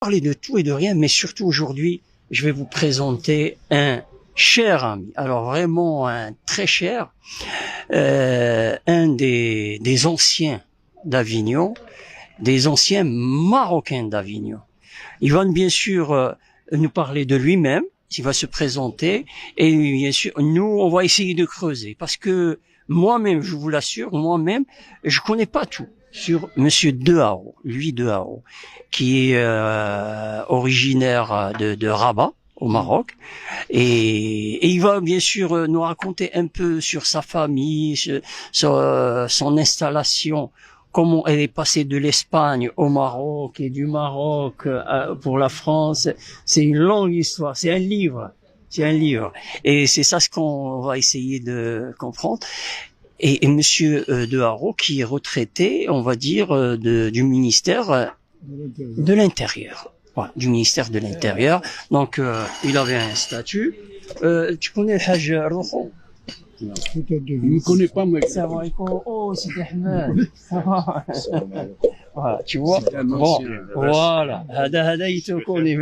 Parler de tout et de rien, mais surtout aujourd'hui, je vais vous présenter un cher ami. Alors vraiment un très cher, un des anciens d'Avignon, des anciens Marocains d'Avignon. Il va bien sûr nous parler de lui-même, il va se présenter, et bien sûr, nous, on va essayer de creuser, parce que moi-même, je vous l'assure, moi-même, je connais pas tout sur Monsieur Deharo, lui Deharo, qui est originaire de Rabat, au Maroc, et il va bien sûr nous raconter un peu sur sa famille, son installation, comment elle est passée de l'Espagne au Maroc et du Maroc pour la France. C'est une longue histoire, c'est un livre. C'est un livre. Et c'est ça ce qu'on va essayer de comprendre. Et Monsieur Deharo, qui est retraité, on va dire, du ministère de l'Intérieur. Voilà, du ministère de l'Intérieur. Donc, il avait un statut. Tu connais le Hajj Rojo? Je ne connais pas, mais... Oh, c'était Ahmed. Voilà, tu vois. Bon, voilà. Hada, il te connaît.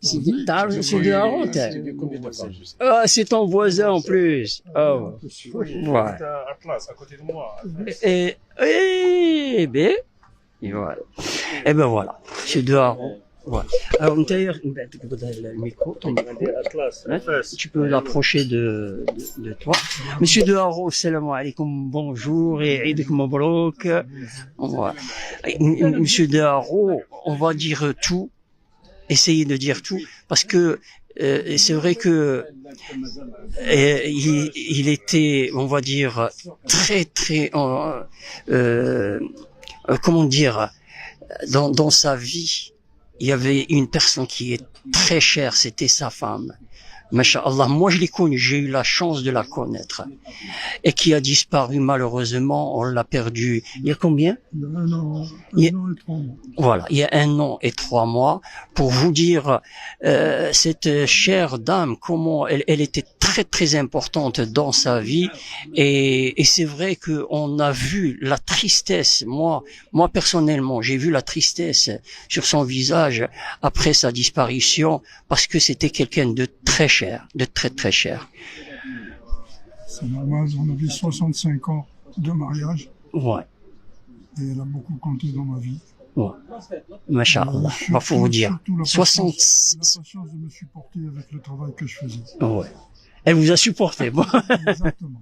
C'est de la route. Ah, c'est ton voisin en plus. Oh. Voilà. à côté de moi. Voilà. Et ben voilà. C'est de la route. Voilà. Alors, le micro, tu peux l'approcher de toi. Monsieur Deharo, salam alaikum, bonjour et Eid Mabrouk. Voilà. Monsieur Deharo, on va dire tout, essayer de dire tout, parce que c'est vrai que il était, on va dire, très, comment dire, dans sa vie, il y avait une personne qui est très chère, c'était sa femme. Masha'Allah, moi je l'ai connue, j'ai eu la chance de la connaître. Et qui a disparu malheureusement, on l'a perdue. Il y a combien? Un an et 3 mois. Voilà, il y a 1 an et 3 mois. Pour vous dire, cette chère dame, comment elle était très très importante dans sa vie. Et c'est vrai que on a vu la tristesse. Moi personnellement, j'ai vu la tristesse sur son visage après sa disparition, parce que c'était quelqu'un de très cher, de très très cher. C'est normal, on avait 65 ans de mariage. Ouais. Et elle a beaucoup compté dans ma vie. Ouais. Masha'Allah, faut vous dire. 60... La patience de me supporter avec le travail que je faisais. Ouais. Elle vous a supporté. Bon. Exactement.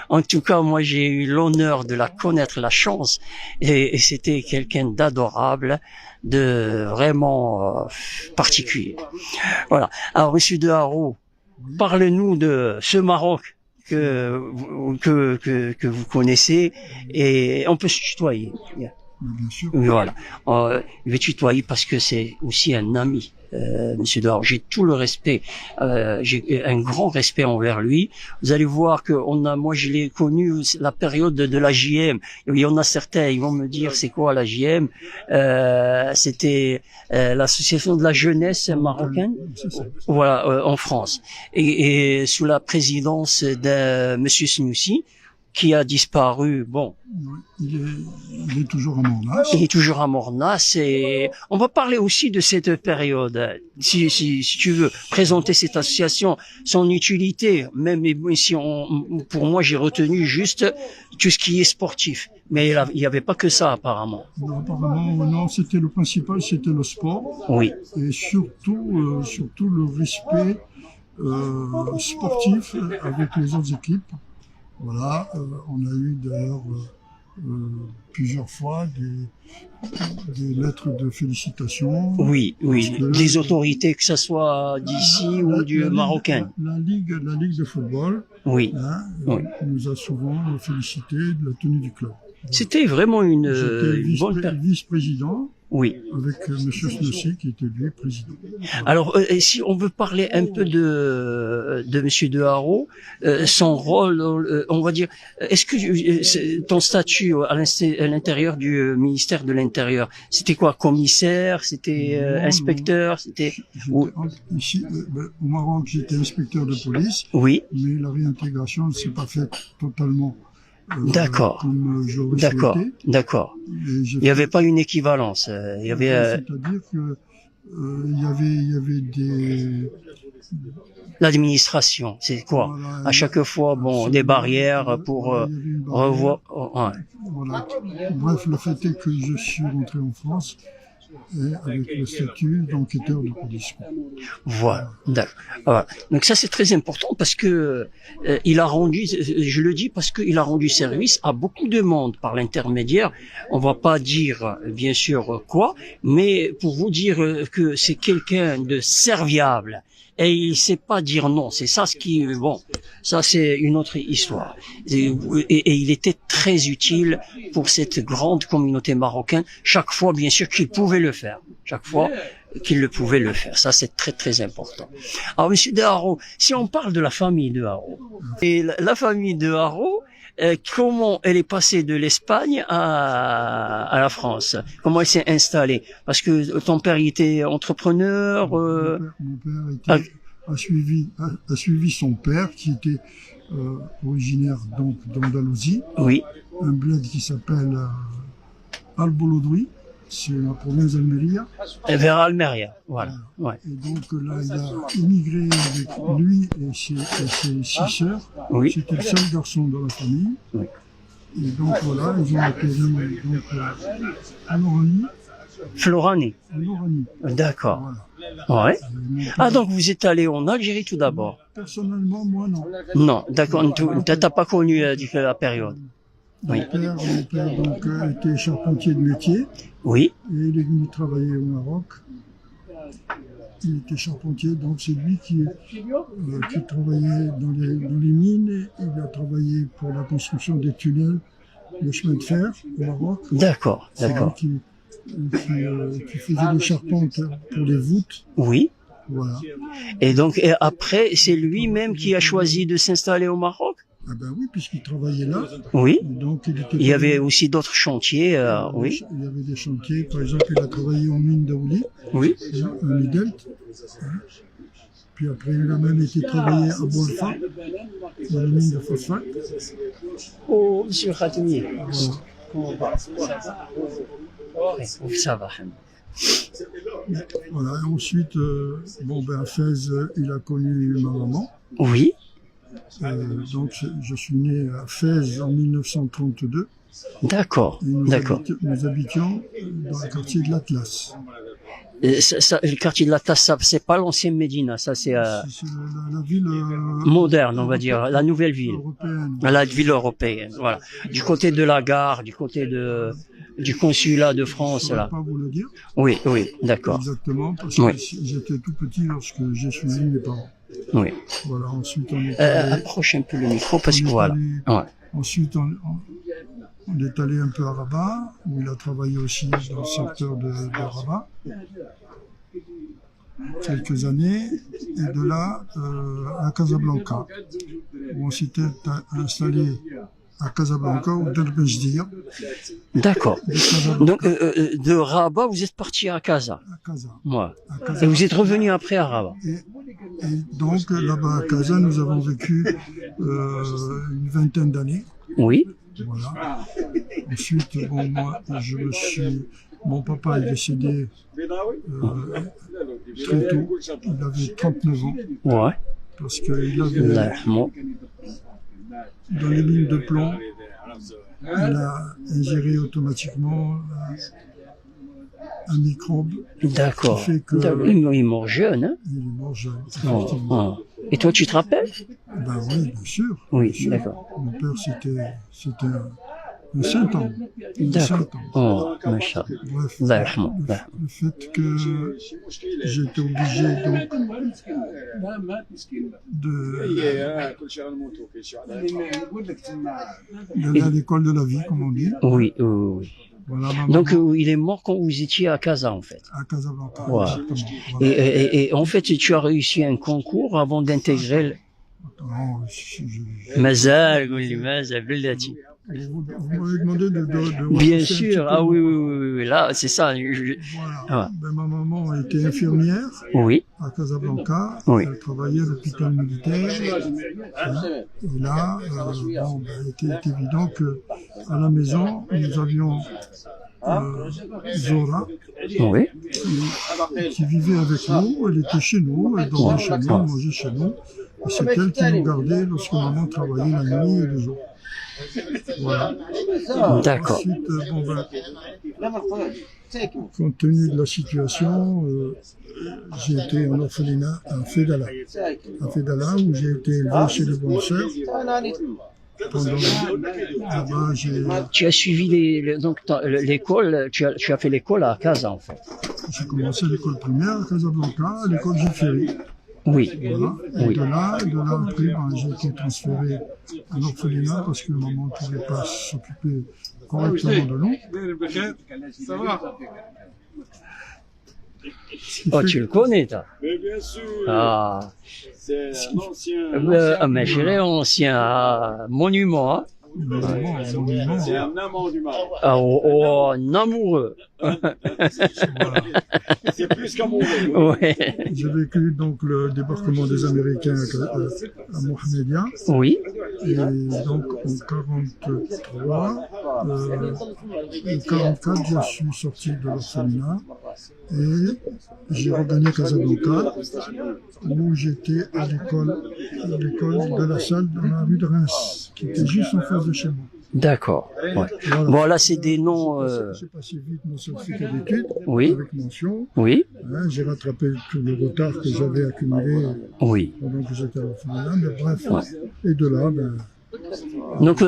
En tout cas, moi, j'ai eu l'honneur de la connaître, la chance, et c'était quelqu'un d'adorable, de vraiment particulier. Voilà. Alors, Monsieur Deharo, parlez-nous de ce Maroc que vous connaissez, et on peut se tutoyer. Bien sûr. Voilà. Je vais tutoyer parce que c'est aussi un ami. Monsieur Deharo, j'ai tout le respect, j'ai un grand respect envers lui. Vous allez voir que moi je l'ai connu la période de la JM. Il y en a certains, ils vont me dire c'est quoi la JM? C'était l'association de la jeunesse marocaine, voilà, en France, et sous la présidence de Monsieur Snoussi, qui a disparu. Bon, il est toujours à Mornas. Il est toujours à Mornas, et on va parler aussi de cette période. Si tu veux présenter cette association, son utilité, même si pour moi j'ai retenu juste tout ce qui est sportif. Mais il n'y avait pas que ça apparemment. Non, apparemment, non, c'était le principal, c'était le sport. Oui. Et surtout le respect sportif avec les autres équipes. Voilà, on a eu d'ailleurs plusieurs fois des lettres de félicitations. Oui, des autorités, que ce soit d'ici ou du marocain. La ligue de football, oui, nous a souvent félicité de la tenue du club. C'était vraiment une bonne vice-président. Oui. Avec M. Snoussi qui était lui président. Alors, si on veut parler un peu de M. Deharo, son rôle, on va dire, est-ce que ton statut à l'intérieur du ministère de l'Intérieur, c'était quoi, commissaire, c'était inspecteur, c'était ici au Maroc, j'étais inspecteur de police. Oui. Mais la réintégration ne s'est pas faite totalement D'accord. comme j'aurais D'accord, souhaité. d'accord. Et j'ai Il n'y avait pas une équivalence. Il y avait, C'est-à-dire que il y avait des l'administration. C'est quoi? voilà, À chaque fois, bon, des barrières pour voilà, il y avait une barrière, revoir. Ouais. voilà. Bref, le fait est que je suis rentré en France et avec le statut d'enquêteur de police. Voilà. D'accord. Voilà. Donc ça c'est très important parce que il a rendu, je le dis parce qu'il a rendu service à beaucoup de monde par l'intermédiaire. On va pas dire bien sûr quoi, mais pour vous dire que c'est quelqu'un de serviable et il sait pas dire non. C'est ça ce qui bon. Ça c'est une autre histoire. Et il était très utile pour cette grande communauté marocaine. Chaque fois bien sûr qu'il pouvait le faire. Chaque fois qu'il le pouvait le faire. Ça, c'est très, très important. Alors, monsieur de Haro, si on parle de la famille de Haro, et la famille de Haro, comment elle est passée de l'Espagne à la France? Comment elle s'est installée? Parce que ton père, il était entrepreneur, Mon père a suivi son père, qui était originaire donc d'Andalousie, oui, un bled qui s'appelle Al-Bouloudri, c'est la province d'Almeria. vers Almeria, voilà. Ouais. Et donc là, il a immigré avec lui et ses 6 sœurs. Oui. C'était le seul garçon de la famille. Oui. Et donc voilà, ils ont atterri donc, en Oranie. Floranie. En Oranie. D'accord. Voilà. Ouais. Ah, donc vous êtes allé en Algérie tout d'abord? Personnellement, moi non. Non, d'accord. T'as pas connu la période? Oui. Mon père donc, était charpentier de métier. Oui. Et il est venu travailler au Maroc. Il était charpentier, donc c'est lui qui travaillait dans les mines. Il a travaillé pour la construction des tunnels, le chemin de fer au Maroc. D'accord, C'est lui d'accord. qui faisait les charpentes pour les voûtes. Oui. Voilà. Et donc, et après, c'est lui-même qui a choisi de s'installer au Maroc? Ah ben oui, puisqu'il travaillait là. Oui. Donc Il y avait aussi d'autres chantiers, oui. Il y avait des chantiers, par exemple, il a travaillé en mine d'Aouli, Oui. à Midelt. Puis après, il a même été travaillé à Boalfa, dans la mine de phosphate. Oh, monsieur Khatmi. Comment va? Ça va. Voilà, et ensuite, à Fès, il a connu ma maman. Oui. Donc, je suis né à Fès en 1932. D'accord, d'accord. Nous habitions dans le quartier de l'Atlas. Le quartier de l'Atlas, c'est pas l'ancienne Médina, ça c'est la ville moderne, on va dire, la nouvelle ville, européenne. La ville européenne, voilà. Du côté de la gare, du côté du consulat de France, Je ne là. pas vous le dire. Oui, oui, d'accord. Exactement, parce que Oui. j'étais tout petit lorsque j'ai suivi mes parents. Oui. Voilà, ensuite on est allé, approche un peu le micro parce que voilà. Ouais. Ensuite on est allé un peu à Rabat, où il a travaillé aussi dans le secteur de Rabat. Quelques années, et de là à Casablanca, où on s'était installé à Casablanca, au Derbejdir. D'accord. Donc, de Rabat, vous êtes parti à Casa. À Casa. Ouais. À Casa. Et vous êtes revenu après à Rabat. Et donc, là-bas à Casa, nous avons vécu une vingtaine d'années. Oui. Voilà. Ensuite, moi, mon papa est décédé très tôt. Il avait 39 ans. Ouais. Parce qu'il avait, dans les mines de plomb, il a ingéré automatiquement un microbe. D'accord. Qui fait que il est mort jeune, hein? Il est mort jeune. Oh. Et toi, tu te rappelles? Ben oui, bien sûr. Oui, d'accord. Mon père, c'était un saint homme. D'accord. Oh, machallah. Bref, le fait que j'étais obligé donc d'aller à l'école de la vie, comme on dit. Oui, oui, oui. Voilà, donc il est mort quand vous étiez à Casa en fait. À Casablanca. Ouais. Voilà. Et en fait tu as réussi un concours avant d'intégrer Non, مازال قول لي مازال بلاتي Vous m'avez demandé de Bien retracer un petit sûr, peu ah oui, mon- oui, oui, oui, là, c'est ça. Voilà. Ah, Ben, ma maman était infirmière oui, à Casablanca. Oui. Elle travaillait à l'hôpital militaire. Hein. Et là, bon, ben, il était évident que à la maison, nous avions Zora oui, qui vivait avec nous. Elle était chez nous, elle dormait chez nous, elle mangeait chez nous. Et c'est elle qui nous gardait lorsque maman travaillait la nuit et le jour. Voilà. d'accord. Ensuite, bon, ben, compte tenu de la situation, j'ai été en orphelinat à Fedala. À Fedala, où j'ai été élevé chez les bonnes sœurs. Pendant là-bas, Tu as suivi l'école, tu as fait l'école à Casa, en fait. j'ai commencé l'école primaire à Casablanca, à l'école Jules Ferry. Oui, Voilà. Et Oui. de là après, ben, j'ai été transféré en orphelinat parce que maman ne pouvait pas s'occuper correctement de nous. Ça va? Ce qui oh, fait tu le connais, toi. Mais bien sûr, Ah, c'est un ancien. mais je dirais ancien monument, hein. Ben, bon, un monument, C'est un amant du mal. Ah, oh, un amoureux. C'est plus qu'un mauvais. Ouais. j'ai vécu donc le débarquement des Américains à Mohamedia. Oui, Et donc en 43, en 44, je suis sorti de l'orphelinat et j'ai regagné Casablanca où j'étais à l'école de la salle dans la rue de Reims, qui était juste en face de chez moi. d'accord. Ouais. Voilà. Bon, là, c'est des noms. J'ai passé vite mon certificat d'études Oui. avec mention. Oui, Hein, j'ai rattrapé tout le retard que j'avais accumulé oui. pendant que j'étais à l'orphelinat, mais bref. Et de là, ben, Donc,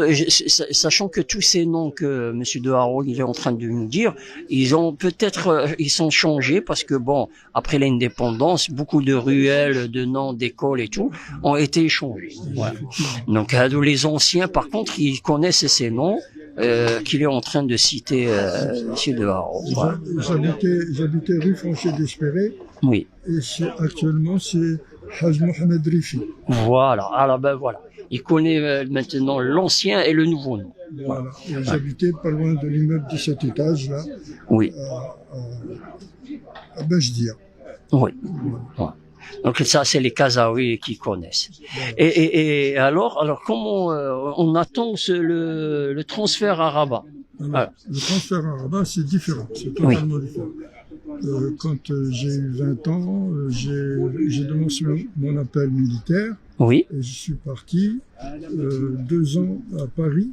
sachant que tous ces noms que M. De Haro il est en train de nous dire, ils ont peut-être, ils sont changés parce que bon, après l'indépendance, beaucoup de ruelles, de noms d'écoles et tout ont été changés. Voilà. Donc, les anciens, par contre, ils connaissent ces noms qu'il est en train de citer M. De Haro. Voilà. j'habitais rue Franchet d'Espéré Oui. et actuellement c'est Haj Mohamed Rifi. Voilà. Alors ben voilà. Il connaît maintenant l'ancien et le nouveau nom. Voilà. Et j'habitais pas loin de l'immeuble 17 étages là, Oui. à Bechdia. Oui. Ouais. Donc ça, c'est les Kazaouis qui connaissent. Et alors comment on attend le transfert à Rabat? Alors, le transfert à Rabat, c'est différent, c'est totalement différent. Quand j'ai eu 20 ans, j'ai dénoncé mon appel militaire Oui, et je suis parti 2 ans à Paris,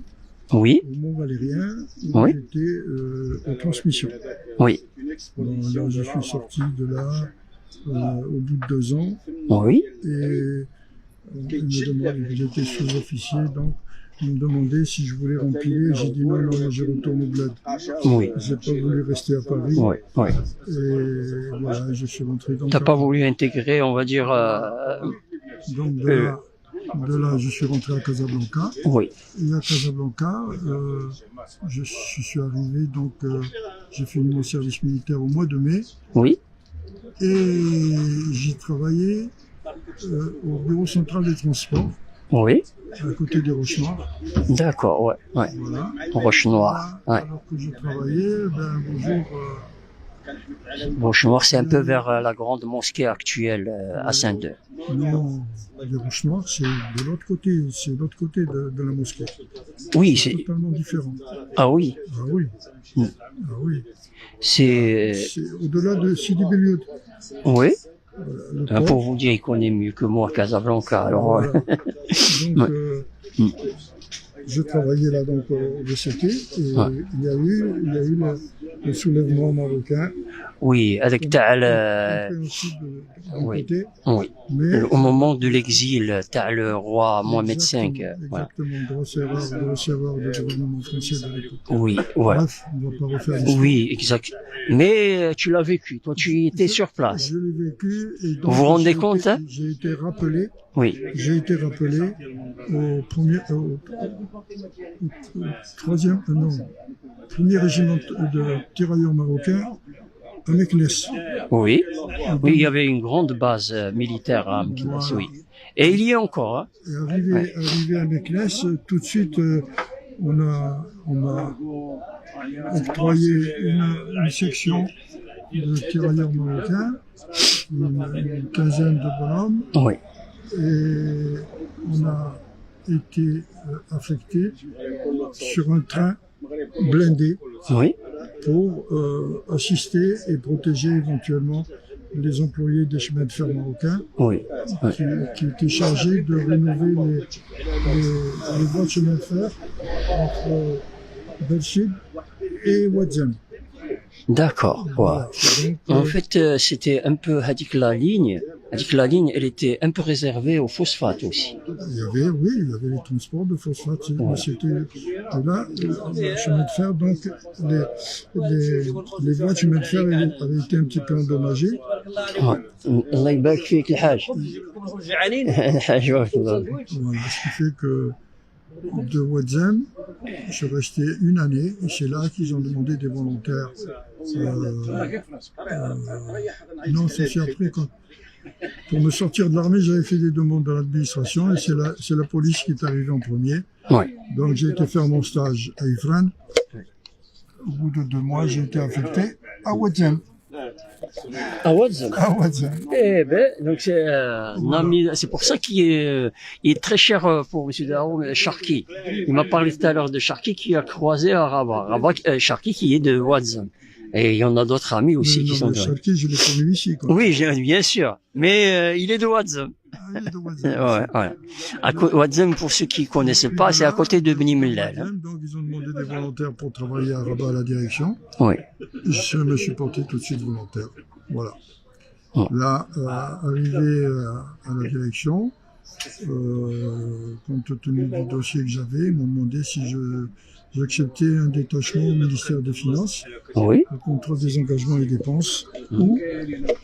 oui, au Mont-Valérien, où Oui. j'étais en transmission. oui, Bon, là, je suis sorti de là au bout de 2 ans oui. et j'étais sous-officier, donc ils me demandaient si je voulais remplir. J'ai dit non, je retourne au bled. Oui, J'ai pas voulu rester à Paris. oui, oui. Et voilà, je suis rentré dans T'as pas voulu intégrer, on va dire, Donc de là, je suis rentré à Casablanca. oui, Et à Casablanca, je suis arrivé, donc j'ai fini mon service militaire au mois de mai. oui, Et j'ai travaillé au bureau central des transports, oui. à côté des Roches Noires. D'accord, ouais, ouais. Voilà. Roche Noire, ouais. Alors que je travaillais, ben, bonjour. Roche Noire, c'est un peu vers la grande mosquée actuelle à Saint-Denis. Non, les Roches Noires, c'est de l'autre côté, de la mosquée. Oui, c'est, Totalement différent. ah oui, Ah oui. Mm. Ah oui. c'est, C'est au-delà de Sidi Belioud. oui. Voilà, le port. Pour vous dire, il connaît mieux que moi Casablanca, alors, Voilà. Donc, Mm. je travaillais là donc au VCT et Ouais. il y a eu le soulèvement marocain. oui, avec Compréhensible d'un oui. côté, oui. mais Au moment de l'exil, t'as le roi Mohamed V, voilà. Exactement, grosse erreur du gouvernement français de l'époque. Oui, voilà. Bref, on ne va pas refaire l'histoire. Oui, exact. Mais tu l'as vécu, toi tu étais sur place. Je l'ai vécu et donc Vous vous rendez j'ai compte, été- hein? J'ai été rappelé. Oui, J'ai été rappelé au premier régiment de tirailleurs marocains à Meknès. oui. Oui, il y avait une grande base militaire à Meknès, Voilà. oui. Et il y est encore, hein? Et arrivé à Meknès, tout de suite, on m'a octroyé une section de tirailleurs marocains, une quinzaine de bonhommes, Oui. et on a été affecté sur un train blindé Oui. pour assister et protéger éventuellement les employés des chemins de fer marocains Oui. Oui. qui étaient chargés de rénover les voies de chemin de fer entre Belchid et Ouazzane. D'accord. Voilà. Ouais. Donc, En fait, c'était un peu Hadik la ligne, elle était un peu réservée au phosphate aussi. il y avait les transports de phosphate. Ouais. C'était et là, le chemin de fer, donc les voies de chemin de fer avaient été un petit peu endommagées. الله يبارك فيك الحاج. الحاج بارك الله فيك. Voilà, ce qui fait que de Ouazzane, je suis resté une année et c'est là qu'ils ont demandé des volontaires. Non, c'est après quand. Pour me sortir de l'armée, j'avais fait des demandes dans l'administration et c'est la police qui est arrivée en premier. Ouais. Donc j'ai été faire mon stage à Ifrane. Au bout de 2 mois, j'ai été affecté à Ouazzane. À Ouazzane. À Ouazzane. Eh ben, donc c'est un ami, c'est pour ça il est très cher pour M. Daroum, Sharki. Il m'a parlé tout à l'heure de Sharki qui a croisé à Rabat. Sharki qui est de Ouazzane. Et il y en a d'autres amis aussi qui sont de Ouazzane. Sharki, je l'ai connu ici, quoi. Oui, bien sûr. Mais il est de Ouazzane. Ah, il est de Ouazzane. Ouais. Ouazzane, pour ceux qui connaissent pas, c'est à côté de Beni Mellal. Donc ils ont demandé des volontaires pour travailler à Rabat à la direction. Oui. Je me suis porté tout de suite volontaire. Voilà. Ouais. Là, arrivé à la direction, compte tenu du dossier que j'avais, ils m'ont demandé si j'acceptais un détachement au ministère des Finances, Oui. le contrôle des engagements et dépenses, ou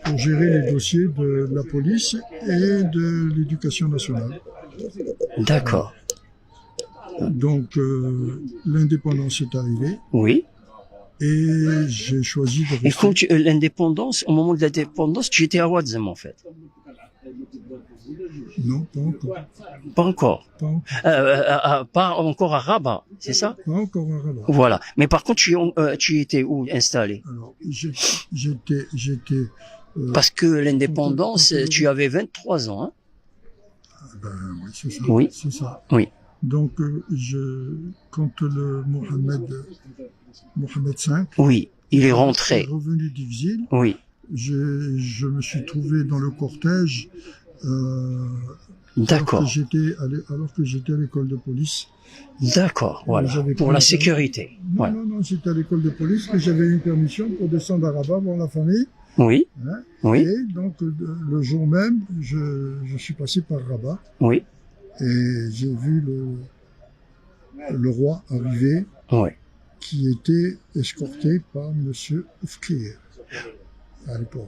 pour gérer les dossiers de la police et de l'éducation nationale. D'accord. Donc, l'indépendance est arrivée. Oui. Et j'ai choisi de Et rester. quand l'indépendance, au moment de l'indépendance, tu étais à Ouazzane, en fait. Non, pas encore. Pas encore. Pas, Pas encore à Rabat, c'est ça? pas encore à Rabat. Voilà. Mais par contre, tu étais où installé? Alors, j'étais. Parce que l'indépendance, tu avais 23 ans, hein? Ben oui, c'est ça. Oui. C'est ça. Oui. Donc, quand le Mohamed V Oui. Il est est rentré. revenu d'exil, Oui. je me suis trouvé dans le cortège. D'accord. Alors que j'étais à l'école de police. D'accord. Voilà. J'avais Pour pris la un- sécurité. Non, Voilà. non, c'était à l'école de police que j'avais une permission pour descendre à Rabat voir la famille. Oui. Hein. Oui. Et donc, le jour même, je suis passé par Rabat Oui. et j'ai vu le roi arriver Oui. qui était escorté par Monsieur Oufkir à l'époque,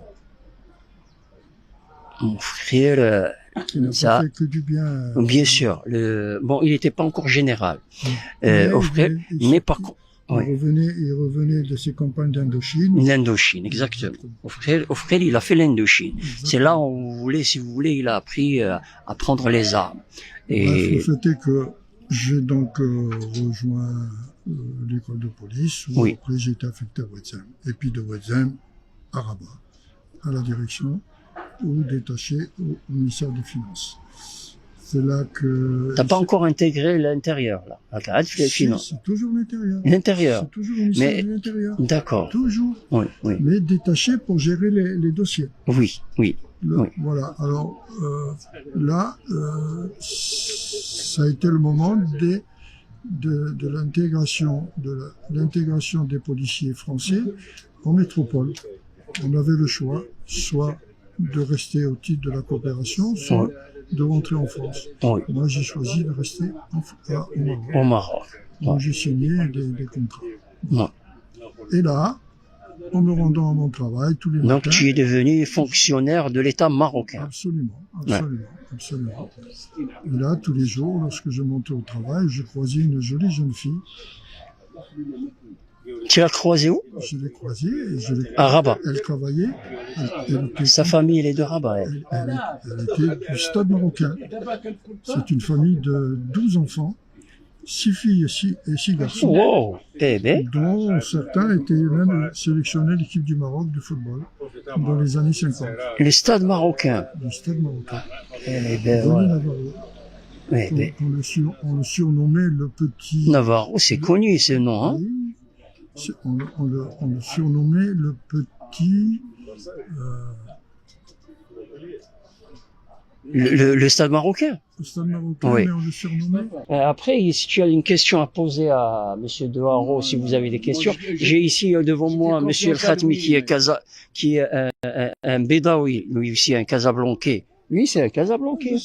Mon frère, qui n'a Ça- pas fait que du bien. bien sûr. Bon, il n'était pas encore général. Mais Au frère, mais par contre, oui. Il revenait de ses campagnes d'Indochine. L'Indochine, exactement. Au frère, il a fait l'Indochine. C'est là où vous voulez, si vous voulez, il a appris à prendre les armes. Bref, Et le fait est que j'ai donc rejoint l'école de police, où Oui. après j'ai été affecté à Ouazzane. Et puis de Ouazzane à Rabat, à la direction, ou détaché au ministère des Finances. C'est là que... t'as pas encore intégré l'intérieur, là. T'as fait les Si, finances. c'est toujours l'intérieur. L'intérieur. C'est toujours le ministère Mais- de l'Intérieur. D'accord. Toujours. Oui, oui. Mais détaché pour gérer les dossiers. Oui, oui. Oui. Voilà. Alors là, ça a été le moment de l'intégration des policiers français en métropole. On avait le choix, soit de rester au titre de la coopération, soit de rentrer en France. Oui. Moi, j'ai choisi de rester au Maroc. Au Maroc. Donc, j'ai signé des contrats. Ouais. Et là, en me rendant à mon travail tous les Donc matins, tu es devenu fonctionnaire de l'État marocain. absolument. Et là, tous les jours, lorsque je montais au travail, je croisais une jolie jeune fille. Tu l'as croisé où? Je l'ai croisée et je l'ai... À Rabat. Elle travaillait. Elle était, Sa famille, elle est de Rabat. Elle. elle était du stade marocain. C'est une famille de 12 enfants. 6 filles et 6 garçons, Wow. Eh ben, dont certains étaient même sélectionnés à l'équipe du Maroc de football dans les années 50. le stade marocain. Le stade marocain. Eh ben, Denis ouais. Navarro. Eh ben, On le surnommait le petit. Navarro, c'est connu ce nom, hein? Oui, on le surnommait le petit. Le stade marocain. Le stade marocain, Oui. mais on le surnommait. Après, si tu as une question à poser à Monsieur De Haro, si vous avez des questions, j'ai ici devant moi Monsieur El Khatmi qui est un Bédaoui, lui aussi un Casablancais. Lui, c'est un Casablancais.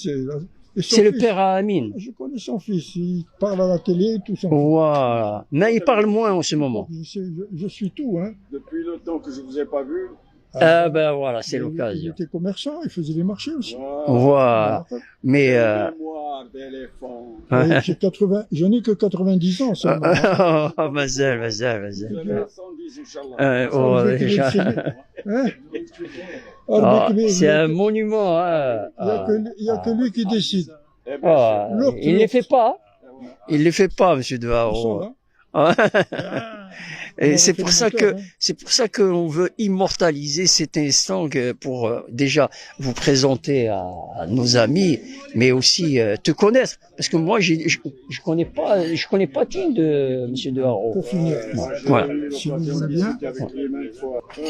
C'est le père à Amine. Je connais son fils, il parle à la télé, tout ça. Voilà. Mais il parle moins en ce moment. Je suis tout, hein. Depuis le temps que je vous ai pas vu. Ah ben voilà, c'est Il l'occasion. était commerçant, il faisait des marchés aussi. Voilà. Mais Mémoire d'éléphant. Ouais, j'en ai que 90 ans, ça. oh, Mazel. Vous avez 110, Inch'Allah. Oh, Ça, déjà. Hein? Ah, c'est un monument. Hein. Il n'y a que lui qui décide. Eh ben, Ah, L'autre, il ne les fait pas. Il les fait pas, Monsieur De Ils sont Haro. là. Ah. On Et a c'est refait pour le ça moteur, que hein. c'est pour ça qu'on veut immortaliser cet instant pour déjà vous présenter à nos amis, mais aussi te connaître, parce que moi je connais pas Tine de Monsieur De Haro. Pour finir, Voilà. si vous voulez bien,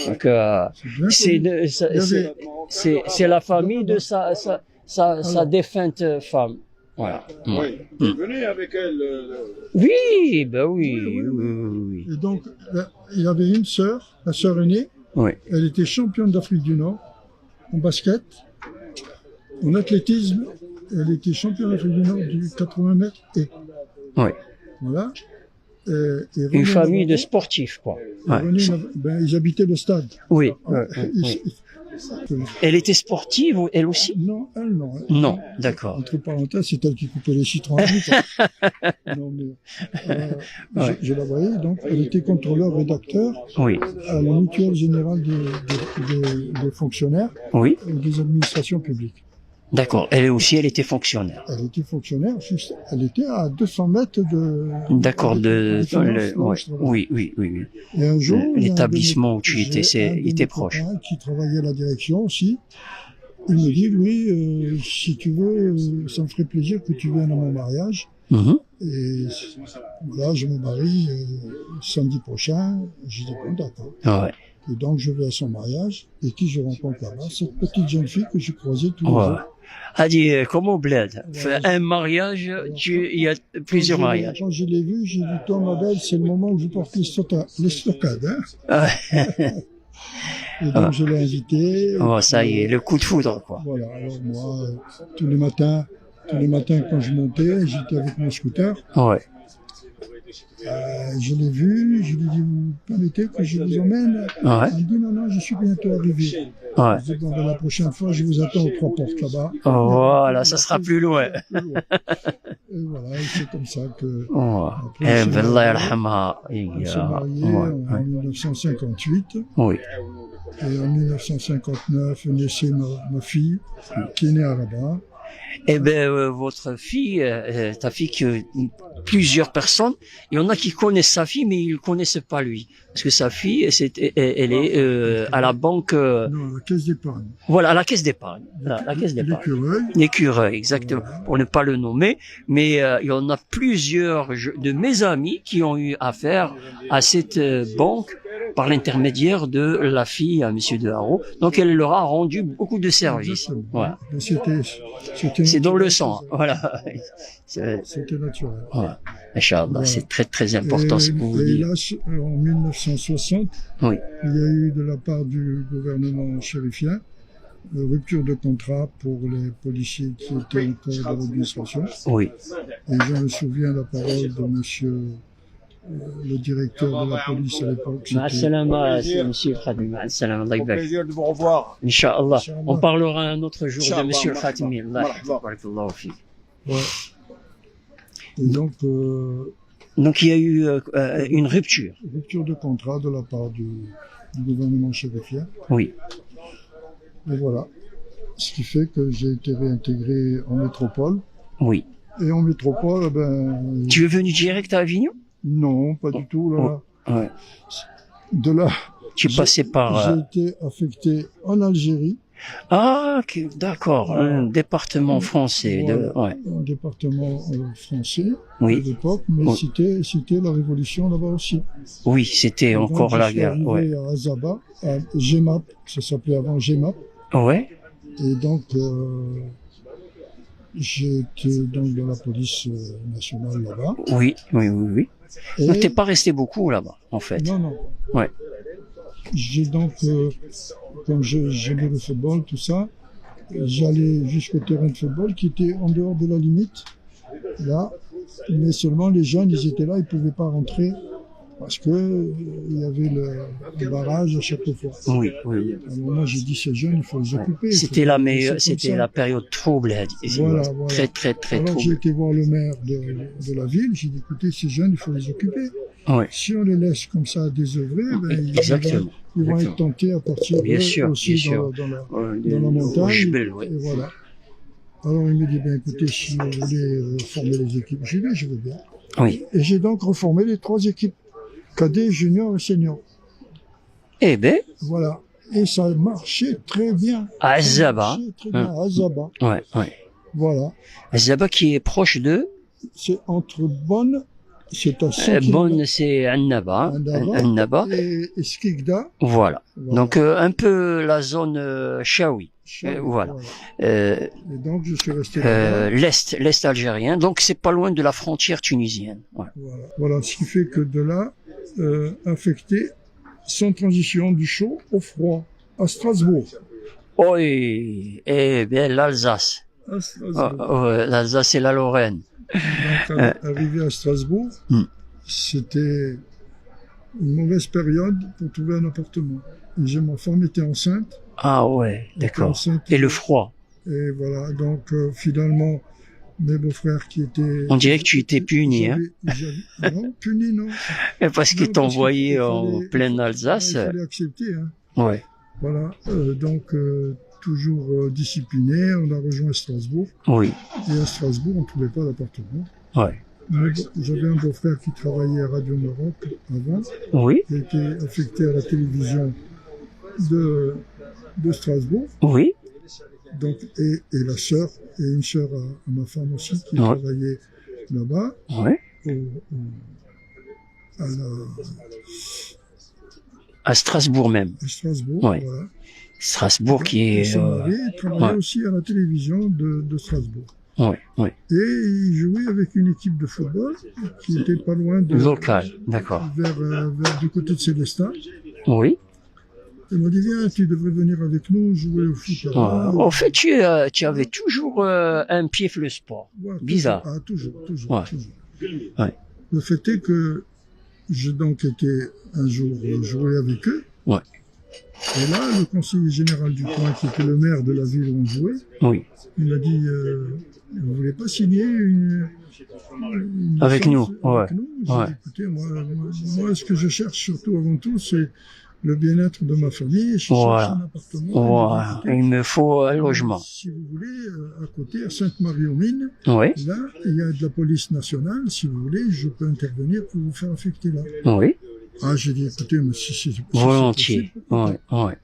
Donc c'est bien connu. c'est la famille de sa défunte femme. Voilà. Oui. Venez avec elle. Oui, ben oui. Et donc, il y avait une sœur, la sœur aînée. Oui. Elle était championne d'Afrique du Nord en basket, en athlétisme. Elle était championne d'Afrique du Nord du 80 mètres et Oui. voilà. Et Une famille de sportifs, quoi. Ouais. Ils habitaient le stade. Oui. Ils- Elle était sportive, elle aussi? Non, elle non. Non, d'accord. Entre parenthèses, c'est elle qui coupait les citrons. Non, mais, je la voyais, donc elle était contrôleur-rédacteur Oui. à la mutuelle générale des fonctionnaires Oui. et des administrations publiques. D'accord. Elle aussi, elle était fonctionnaire. Elle était fonctionnaire, elle était à 200 mètres de... D'accord. Oui. Oui. Et un jour, L'établissement où tu étais, il était proche. Qui travaillait à la direction aussi. Il me dit, oui, si tu veux, ça me ferait plaisir que tu viennes à mon mariage. Mhm. Et là, je me marie samedi prochain. J'ai dit, bon, d'accord. Ouais. Et donc, je vais à son mariage. Et qui je rencontre là-bas? Cette petite jeune fille que je croisais tous les Ouais. jours. Hadi, comme au bled. Ouais. Un mariage, il y a plusieurs mariages. Quand je l'ai vue, j'ai dit, toi, ma belle, c'est le moment où je porte les stockades. Hein. Et donc, je l'ai invitée. Oh, ça y est, le coup de foudre, quoi. Voilà. Alors, moi, tous les matins, quand je montais, j'étais avec mon scooter. Ouais. Je l'ai vu, je lui ai dit, vous permettez que je vous emmène? Ouais. Elle me dit, non, je suis bientôt arrivé. Ouais. Je dis, bon, la prochaine fois, je vous attends aux 3 portes là-bas. Oh, voilà, ça sera plus loin. Et voilà, c'est comme ça que... Oh. Après, Eh, ben, Allah yarhamha. on s'est mariés en 1958. Oui. Et en 1959 naissait ma fille, qui est née à Rabat. Eh ben, votre fille, ta fille, que plusieurs personnes, il y en a qui connaissent sa fille, mais ils ne connaissent pas lui. Parce que sa fille, elle est à la banque, Non, la caisse d'épargne. voilà, à la caisse d'épargne. La caisse d'épargne. L'écureuil. L'écureuil, exactement, pour ne pas le nommer. Mais il y en a plusieurs de mes amis qui ont eu affaire à cette banque par l'intermédiaire de la fille à Monsieur De Haro. Donc elle leur a rendu beaucoup de services. Exactement. Voilà. Mais C'est dans le sang. Voilà. C'était naturel. Voilà. Inch'Allah, Voilà. c'est très très important ce que vous Et dites. hélas, en 1960, Oui. il y a eu de la part du gouvernement chérifien rupture de contrat pour les policiers qui étaient encore dans l'administration. Oui. Et je me souviens la parole de monsieur le directeur de la police à l'époque. Ma c'était- salama, monsieur Khatmi. Ma salama, Allah Au ybarak. plaisir de vous revoir. Inch'Allah. Inch'Allah. On parlera un autre jour de Inch'Allah, monsieur marhaba. Khatmi. Allah Marhaba. barakallahu fik. Ouais. Et donc, Donc il y a eu une rupture. rupture de contrat de la part du gouvernement chérifien. Oui. Et voilà. Ce qui fait que j'ai été réintégré en métropole. Oui. Et en métropole, ben, Tu es venu direct à Avignon? non, pas du tout, là. Ouais. De là, Tu es passé par... j'ai été affecté en Algérie. Ah, d'accord, un département français. Voilà, Ouais. un département français Oui. à l'époque, mais Oui. c'était la révolution là-bas aussi. Oui, c'était Et donc, encore la je suis guerre. arrivé Ouais. à Azaba, à GEMAP, ça s'appelait avant GEMAP. Ouais. Et donc, j'ai été donc dans la police nationale là-bas. Oui, oui, oui, oui. Et Donc t'es pas resté beaucoup là-bas, en fait. non, non. Ouais. J'ai donc, comme j'aimais le football, tout ça, j'allais jusqu'au terrain de football qui était en dehors de la limite, là. Mais seulement les jeunes, ils étaient là, ils pouvaient pas rentrer parce que il y avait le barrage à chaque fois. Oui, oui, oui. À un moment, j'ai dit ces jeunes, il faut les occuper. C'était la meilleure, c'était la période trouble. Voilà. Très, très, très Alors j'ai trouble. été voir le maire de la ville, j'ai dit écoutez, ces jeunes, il faut les occuper. Ouais. Si on les laisse comme ça désœuvrés, ben, Exactement. ils vont Exactement. être tentés à partir Bien sûr, aussi bien sûr. dans la Au montagne. Jebel, ouais. Et voilà. Alors il me dit, ben écoutez, si vous voulez former les équipes, j'y vais, je veux bien. Oui. Et j'ai donc reformé les 3 équipes, cadet, junior et senior. Eh ben, Voilà. Et ça marchait très bien. à Azaba. Ça marchait très bien, à Azaba. Ouais, ouais. Voilà. Azaba qui est proche de C'est entre Bonn, c'est à 100 Bonn, c'est Annaba. Annaba. et Skikda. Voilà. Voilà. Donc un peu la zone Chaoui. Voilà. Et donc je suis resté là-bas. L'est algérien. Donc c'est pas loin de la frontière tunisienne. Voilà. Voilà, ce qui fait que de là, affecté, sans transition du chaud au froid, à Strasbourg. Oui. Eh bien l'Alsace. À Strasbourg. L'Alsace et la Lorraine. Donc, arrivé à Strasbourg, c'était une mauvaise période pour trouver un appartement. Et ma femme était enceinte. Ah ouais, d'accord. Enceinte, Et le froid. Et voilà, donc finalement, mes beaux-frères qui étaient... On dirait que tu étais puni, hein. Non, puni, non. Parce qu'ils Non, t'envoyaient qu'il en fallait- pleine Alsace. Il fallait accepter, hein. Ouais. Voilà, donc toujours discipliné, on a rejoint Strasbourg. Oui. Et à Strasbourg, on ne trouvait pas d'appartement. Ouais. Mais bon, j'avais un beau-frère qui travaillait à Radio Maroc avant, Oui. qui a été affecté à la télévision de Strasbourg. Oui. Donc, et la sœur, et une sœur à ma femme aussi, qui travaillait là-bas, Ouais. À Strasbourg même. à Strasbourg. Ouais. Voilà. Strasbourg qui Et est. son mari travaillait aussi à la télévision de Strasbourg. Ouais, ouais. Et il jouait avec une équipe de football qui était pas loin de... Local, d'accord. Vers du côté de Célestat. Oui. Il m'a dit, viens, tu devrais venir avec nous jouer au foot. En fait, tu avais toujours un pied pour le sport. Ouais, Bizarre. Toujours. Ouais. Ouais. Le fait est que j'ai donc été un jour jouer avec eux. Ouais. Et là, le conseiller général du coin, qui était le maire de la ville où on jouait, Oui. il m'a dit, vous voulez pas signer une Avec nous, licence ouais. avec nous? J'ai Ouais. dit, écoutez, moi, ce que je cherche surtout avant tout, c'est le bien-être de ma famille. Je cherche Voilà. un appartement. Voilà. Il me faut un logement. Si vous voulez, à côté, à Sainte-Marie-aux-Mines, Oui. là, il y a de la police nationale. Si vous voulez, je peux intervenir pour vous faire affecter là. Oui. Ah, j'ai dit, écoutez, mais si c'est Volontiers. possible. Ouais, ouais.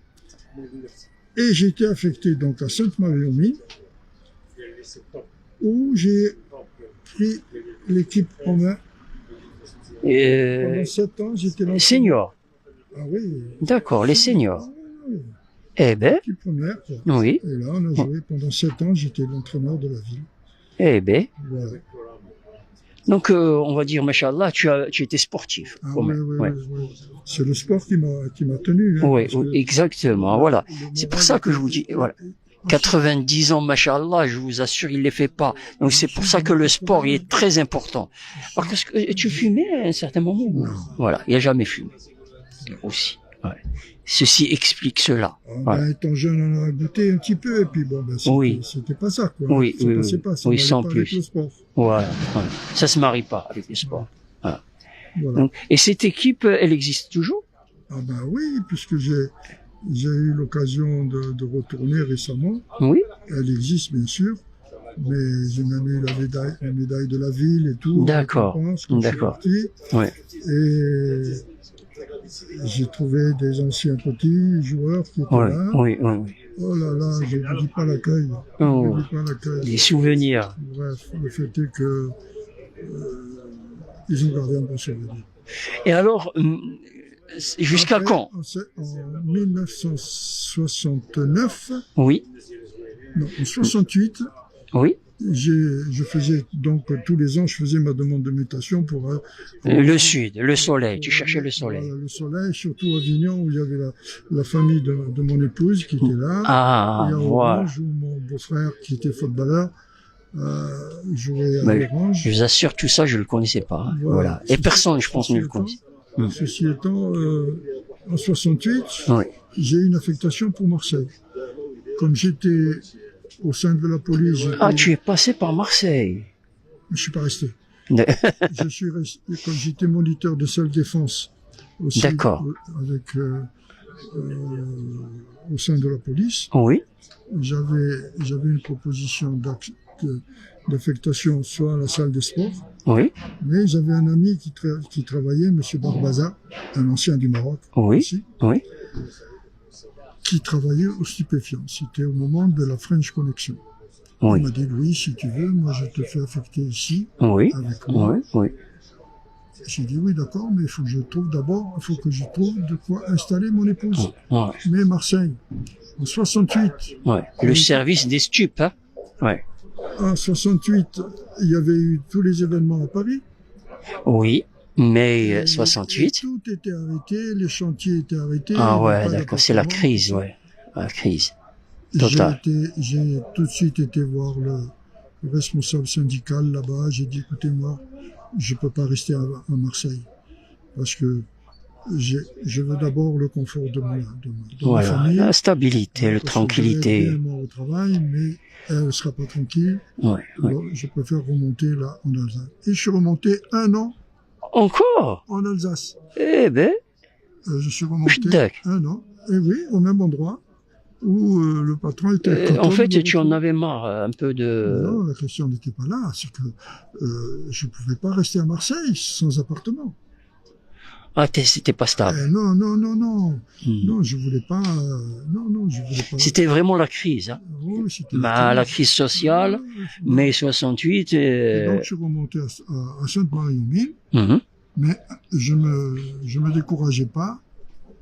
Et j'ai été affecté donc à Sainte-Marie-aux-Mines, où j'ai pris l'équipe en main. Pendant 7 ans, j'étais là. Senior. Ah oui. D'accord, les seniors. Ah oui. Eh ben, L'équipe première, quoi. oui. Et là, on a joué pendant 7 ans, j'étais l'entraîneur de la ville. Eh ben. Voilà. Donc, on va dire, machallah, tu étais sportif. Ah quand oui, même. oui, Ouais. oui. C'est le sport qui m'a tenu. Hein, Oui, parce oui, que exactement. Voilà. le C'est pour moral ça que je était- vous dis, voilà. 90 ans, machallah, je vous assure, il les fait pas. Donc c'est pour ça que le sport il est très important. Parce que tu fumais à un certain moment. Non. Voilà, il a jamais fumé. Aussi. Ouais. Ceci explique cela. Ah, Voilà. ben, étant jeune, on a goûté un petit peu, et puis bon, ben, Oui. c'était pas ça, quoi. Oui, Ça oui, passait oui. pas, ça Oui, n'allait sans pas plus. avec le sport. Voilà. Voilà. Ça se marie pas avec le sport. Voilà. Voilà. Donc, et cette équipe, elle existe toujours? Ah ben oui, puisque j'ai eu l'occasion de retourner récemment. Oui. Elle existe, bien sûr. mais j'ai même eu la médaille de la ville et tout. D'accord, d'accord. Ouais. Et j'ai trouvé des anciens petits joueurs qui étaient là. Oui, oui, oui. Oh là là, je ne dis pas l'accueil. Oh, des souvenirs. Bref, le fait est que ils ont gardé un bon souvenir. Et alors, jusqu'à Après, quand? En 1969, Oui, non, en 68, oui. je faisais donc tous les ans, je faisais ma demande de mutation pour Le sud, le soleil. Tu cherchais le soleil. Voilà, le soleil, surtout à Avignon où il y avait la famille de mon épouse qui était là. Ah, et à voilà. Orange où mon beau-frère qui était footballeur jouait à Mais Orange. je vous assure, tout ça, je le connaissais pas. Hein. Voilà. Et personne, je pense, ne le connaissait. Ceci étant, en 68, Oui. j'ai eu une affectation pour Marseille. Comme j'étais au sein de la police, Ah, tu es passé par Marseille. je suis pas resté. Je suis resté, comme j'étais moniteur de seule défense aussi, D'accord. avec au sein de la police, Oui, j'avais une proposition d'affectation soit à la salle des sports, oui, mais j'avais un ami qui travaillait, Monsieur Barbaza, un ancien du Maroc oui, aussi, oui. qui travaillait au stupéfiant. C'était au moment de la French Connection. Oui. Il m'a dit, Louis, si tu veux, moi je te fais affecter ici, Oui, avec moi. oui, oui. J'ai dit, oui, d'accord, mais il faut que je trouve de quoi installer mon épouse. Ouais, Mais Marseille, en 68, ouais. Le service des stupes, hein. Ouais. en 68, il y avait eu tous les événements à Paris. Oui, mai Et 68. tout était arrêté, les chantiers étaient arrêtés. Ah il n'y ouais, avait pas d'accord, c'est la d'appartement. crise, ouais. La crise. Total. J'ai tout de suite été voir le responsable syndical là-bas. J'ai dit, écoutez, moi, je peux pas rester à Marseille. Parce que je veux d'abord le confort de ma Voilà, famille. la stabilité, la Parce que tranquillité. je vais être bien, moi, au travail, mais elle ne sera pas tranquille. Ouais, ouais. Alors, je préfère remonter là, en Alsace. Et je suis remonté 1 an Encore? en Alsace. Eh ben, Je suis remonté Putain. 1 an. Et oui, au même endroit où le patron était content en de fait, me tu en retrouver. avais marre un peu de... Non, la question n'était pas là. C'est que je ne pouvais pas rester à Marseille sans appartement. Ah, c'était pas stable. Non, non, non, non. Hmm. Non, je voulais pas. Non, je voulais pas. C'était vraiment la crise, hein. Oui, c'était La crise sociale, mai 68. Et donc, je suis remonté à Sainte-Marie-aux-Mines, Mhm. mais je me décourageais pas.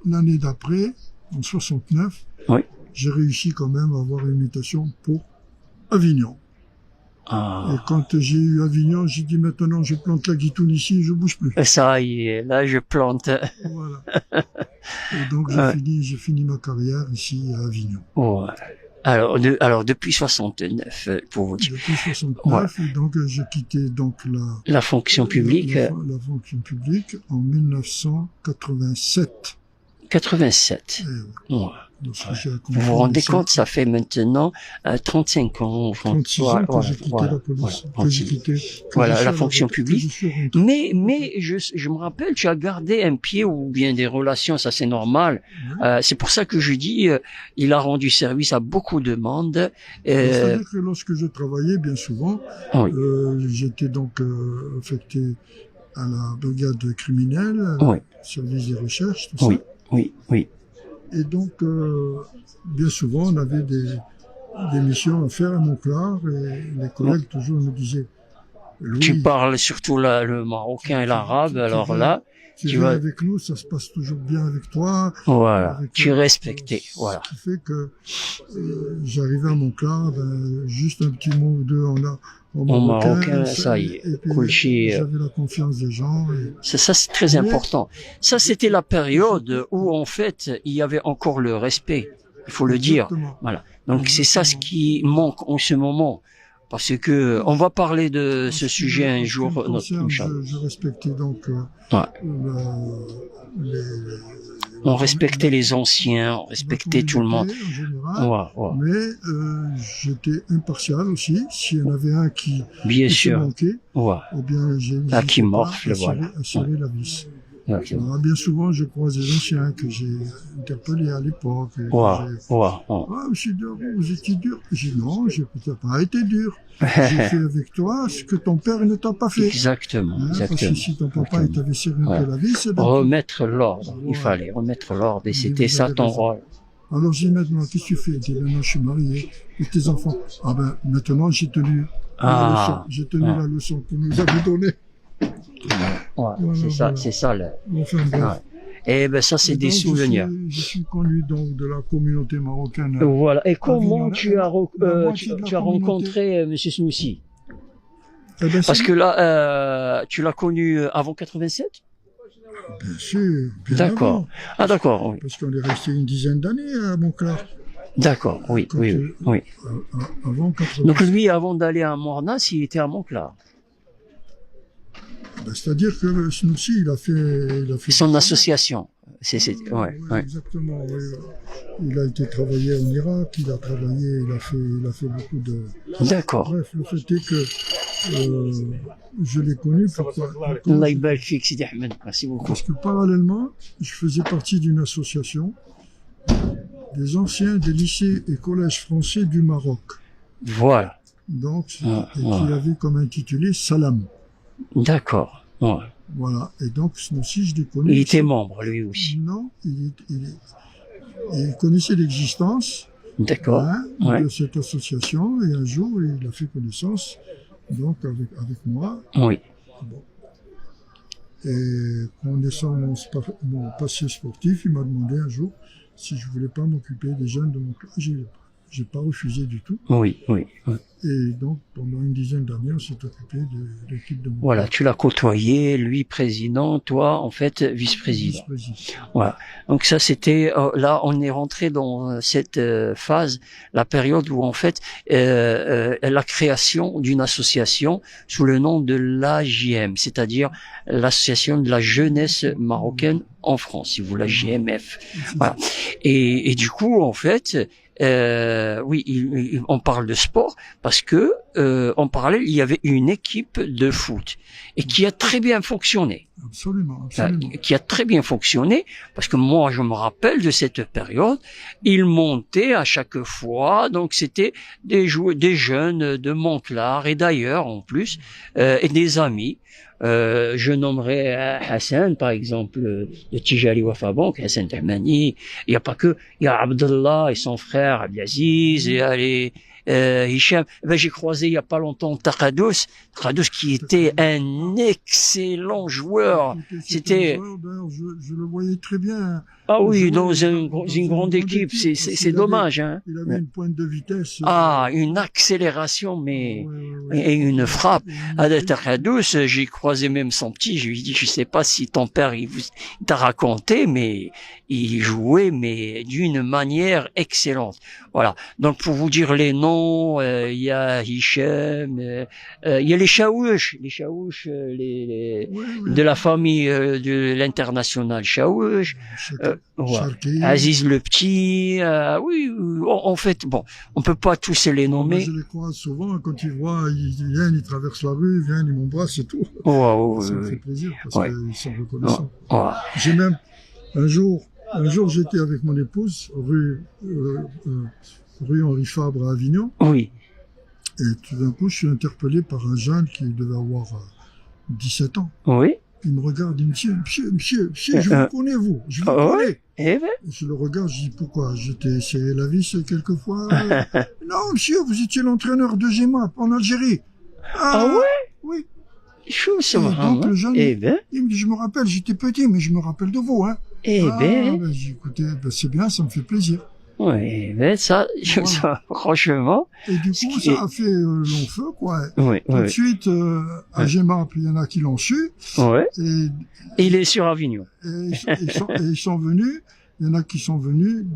L'année d'après, en 69, Oui. j'ai réussi quand même à avoir une mutation pour Avignon. Et Ah. quand j'ai eu Avignon, j'ai dit maintenant je plante la guitoune ici et je bouge plus. Ça y est, là je plante. Voilà. Et donc Ouais. j'ai fini ma carrière ici à Avignon. Ouais. Alors depuis 69, pour vous dire, Depuis 69, et donc j'ai quitté donc la fonction publique, la fonction publique en 1987. 87. Et, Ouais. donc, j'ai accompli Vous vous rendez les compte, ça fait maintenant 35 ans. 36 ans que j'ai quitté la police, que j'ai quitté Voilà, la que fonction je suis publique. rentré. Mais je me rappelle, tu as gardé un pied ou bien des relations, ça c'est normal. C'est pour ça que je dis, il a rendu service à beaucoup de monde. C'est-à-dire que lorsque je travaillais, bien souvent, Oui. j'étais donc affecté à la brigade criminelle, Oui. service des recherches, tout Oui, ça. oui, oui. Et donc, bien souvent, on avait des missions à faire à Montclar et les collègues toujours nous disaient Louis, Tu parles surtout le marocain et l'arabe, alors là, tu tu viens vas- avec nous, ça se passe toujours bien avec toi. voilà, Avec, tu es respecté, voilà. Ce qui fait que j'arrivais à Montclar, juste un petit mot ou deux en marocain, ça y est, et puis, Koulchi, j'avais la confiance des gens. Et, Ça c'est très important. Ça, c'était la période où, en fait, il y avait encore le respect. Il faut le dire. Exactement. Voilà. Donc, c'est ça ce qui manque en ce moment. Parce que, on va parler de ce sujet un jour, En ce qui me concerne, notre je respectais donc Ouais. les On respectait les anciens, on respectait tout le monde. En général, Ouais, ouais. mais j'étais impartial aussi. S'il y en avait un qui Bien se sûr. manquait, Ouais. eh bien, j'ai Ah, qui morfle, voilà. assurer la vis. exactement. Bien souvent, je croise des anciens que j'ai interpellés à l'époque. Wow, wow, wow. Ah, monsieur Deroux, vous étiez dur. J'ai dit non, j'ai peut-être pas été dur. J'ai fait avec toi ce que ton père ne t'a pas fait. Exactement, Hein, exactement. parce que si ton papa il t'avait serré un peu la vie, c'est remettre l'ordre. Il Ouais. fallait remettre l'ordre et Oui, c'était vous ça avez ton raison. rôle. Alors j'ai dit maintenant, qu'est-ce que tu fais? Il dit maintenant je suis marié. Et tes enfants? Ah ben maintenant j'ai tenu la leçon. J'ai tenu la leçon que nous avait donnée. Ouais, Voilà, c'est ça, voilà. c'est ça le. Enfin, bref. Ouais. Et ben ça c'est Et des donc, souvenirs. Je suis connu donc de la communauté marocaine. Voilà. Et comment Avignon, tu as la moitié de la tu as communauté. rencontré Monsieur Snoussi? Eh ben, Parce c'est- que là, tu l'as connu avant 87? Bien sûr. Bien D'accord. avant. Ah d'accord, oui. Parce qu'on est resté une dizaine d'années à Montclar. D'accord, oui, Quand, oui, oui. Avant 80. Donc lui, avant d'aller à Mornas, il était à Montclar. Ben, c'est-à-dire que Snoussi, il a fait Son association. Ouais, Oui, ouais. exactement. Oui. Il a été travaillé en Irak, il a fait beaucoup de. D'accord. Bref, le fait est que je l'ai connu pourquoi Allah يبارك فيك Sidi Ahmed. Merci beaucoup. Parce que parallèlement, je faisais partie d'une association des anciens des lycées et collèges français du Maroc. Voilà. Donc, Ah, et ouais. qui avait comme intitulé Salam. D'accord. Ouais. Voilà. Et donc, aussi, je l'ai connu. Il était membre, lui aussi. Non, il connaissait l'existence D'accord. hein, Ouais. de cette association et un jour, il a fait connaissance donc avec moi. Oui. Bon. Et connaissant mon passé sportif, il m'a demandé un jour si je voulais pas m'occuper des jeunes de mon club. J'ai pas refusé du tout. Oui, oui. Oui. Et donc, pendant une dizaine d'années, on s'est occupé de l'équipe de mon Voilà, club. tu l'as côtoyé, lui président, toi en fait vice-président. Vice-président. Voilà. Donc ça c'était là on est rentré dans cette phase, la période où en fait la création d'une association sous le nom de l'AJM, c'est-à-dire l'association de la jeunesse marocaine en France, si vous voulez, la JMF. Voilà. Et du coup en fait oui, on parle de sport parce que en parallèle il y avait une équipe de foot et qui a très bien fonctionné. Absolument, absolument. Qui a très bien fonctionné parce que moi je me rappelle de cette période, ils montaient à chaque fois, donc c'était des jeunes de Montclar et d'ailleurs en plus et des amis. Je nommerai Hassan par exemple de Tijari Wafa Bank, Hassan Tahmani. Il y a pas que, il y a Abdallah et son frère Abdelaziz, et allez Hicham. Ben, j'ai croisé il y a pas longtemps Takadous qui était un excellent joueur. C'était je le voyais très bien. Ah oui, jouer dans une une grande équipe, équipe, c'est dommage hein. Il avait une pointe de vitesse. Ah, une accélération mais ouais. et une frappe. À Ouais. Takadous, j'ai croisé même son petit, je lui ai dit je sais pas si ton père il t'a raconté mais il jouait mais d'une manière excellente. Voilà. Donc pour vous dire les noms, il y a Hicham, il y a les Chaouch, Ouais. de la famille de l'international Chaouch, voilà. Charki. Aziz le petit, oui, en fait, bon, on peut pas tous les Moi, nommer. je les croise souvent quand ils voient, ils viennent, ils traversent la rue, ils viennent, ils m'embrassent, c'est tout. Ouais, Ça me ouais, fait plaisir parce Ouais. qu'ils sont reconnaissants. ouais. J'ai même un jour j'étais avec mon épouse rue Henri Fabre à Avignon Oui, et tout d'un coup je suis interpellé par un jeune qui devait avoir 17 ans. oui. Il me regarde, il me dit monsieur, je vous connais vous, je vous Ouais. connais. Eh ben, Je le regarde, je dis pourquoi? J'étais essayé la vis quelquefois. Non monsieur, vous étiez l'entraîneur de GEMAP en Algérie. ah ouais, Oui. chou, ça Et va. donc, le jeune, Eh ben, il me dit je me rappelle, j'étais petit mais je me rappelle de vous hein. eh ben. Ben, j'ai écouté, ben, c'est bien, ça me fait plaisir. Ouais, mais ça, ça, franchement, Et du Ce coup, qui est- ça a fait long feu, quoi. oui, Tout de oui, suite, à GEMAP, il y en a qui l'ont su, ouais. et, Il est sur Avignon. ils sont venus, il y en a qui sont venus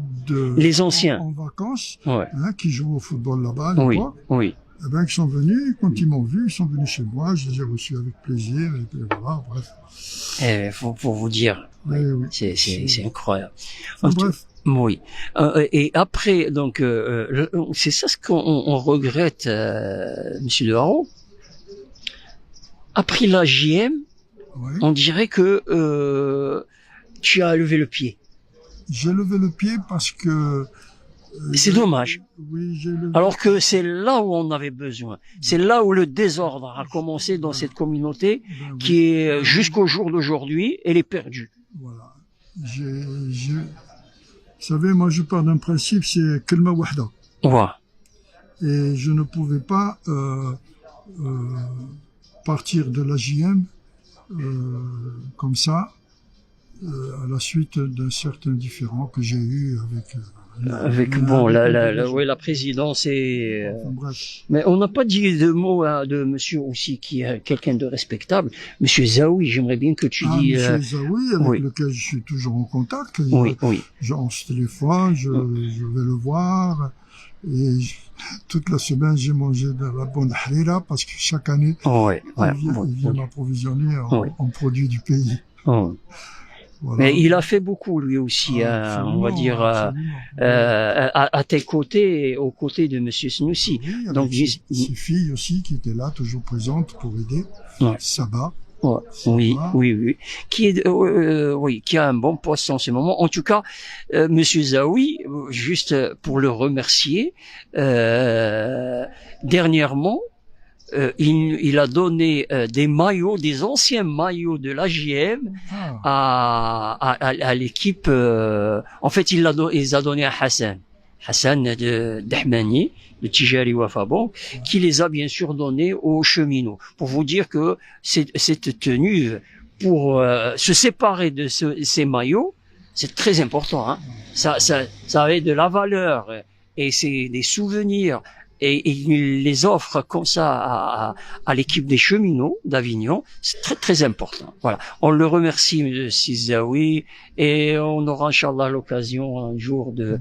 Les anciens. en vacances, Ouais, hein, qui jouent au football là-bas, à oui, l'époque. oui. Eh ben, ils sont venus, quand ils m'ont vu, ils sont venus chez moi, je les ai reçus avec plaisir, et puis voilà, bref. Eh, pour vous dire, Oui. c'est incroyable. Enfin, En tout- bref. Oui. Et après, donc, c'est ça ce qu'on regrette, Monsieur de Haro. Après la JM, Oui. on dirait que tu as levé le pied. J'ai levé le pied parce que... C'est dommage. Oui, j'ai levé... Alors que c'est là où on avait besoin. C'est là où le désordre a commencé dans cette communauté Ben oui. qui est jusqu'au jour d'aujourd'hui, elle est perdue. Voilà. Vous savez, moi je pars d'un principe, c'est kalma wahda. Voilà. Et je ne pouvais pas partir de la JM comme ça, à la suite d'un certain différend que j'ai eu avec... Avec bon, la présidence et... Enfin, bref. Mais on n'a pas dit de mots de monsieur aussi, qui est quelqu'un de respectable. Monsieur Zaoui, j'aimerais bien que tu dis... Monsieur Zaoui, avec oui. lequel je suis toujours en contact. Oui, oui. On se téléphone, je vais le voir. Et toute la semaine, j'ai mangé de la bonne harira parce que chaque année, Ouais, ouais, il vient m'approvisionner oui. en produits du pays. Oh. Voilà. Mais il a fait beaucoup lui aussi, on va dire, à tes côtés et aux côtés de monsieur Snoussi. Oui, avec Donc, ses filles aussi qui étaient là, toujours présentes pour aider. Ouais. Saba. Ouais, oui, Saba. oui, qui est, oui, qui a un bon poste en ce moment. En tout cas, monsieur Zaoui, juste pour le remercier, dernièrement, il a donné des maillots, des anciens maillots de l'AJM à l'équipe. En fait, il les a donnés à Hassan d'Ahmani, de Tijari Wafa Bank, qui les a bien sûr donnés aux cheminots. Pour vous dire que cette tenue, pour se séparer de ces maillots, c'est très important. Hein. Ça avait de la valeur et c'est des souvenirs. Et il les offre comme ça à l'équipe des cheminots d'Avignon. C'est très, très important. Voilà. On le remercie, M. Zaoui, et on aura, Inch'Allah, l'occasion un jour de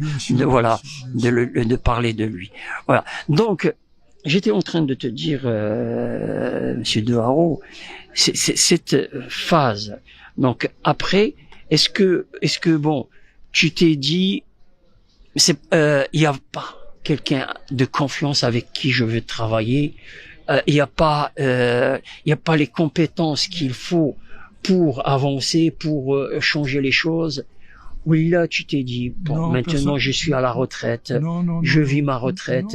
parler de lui. Voilà. Donc, j'étais en train de te dire, Monsieur Deharo, cette phase. Donc, après, est-ce que bon, tu t'es dit, il y a pas quelqu'un de confiance avec qui je veux travailler. Il n'y a pas les compétences qu'il faut pour avancer, pour changer les choses. Ou là, tu t'es dit, bon, non, maintenant je suis à la retraite, je vis ma retraite.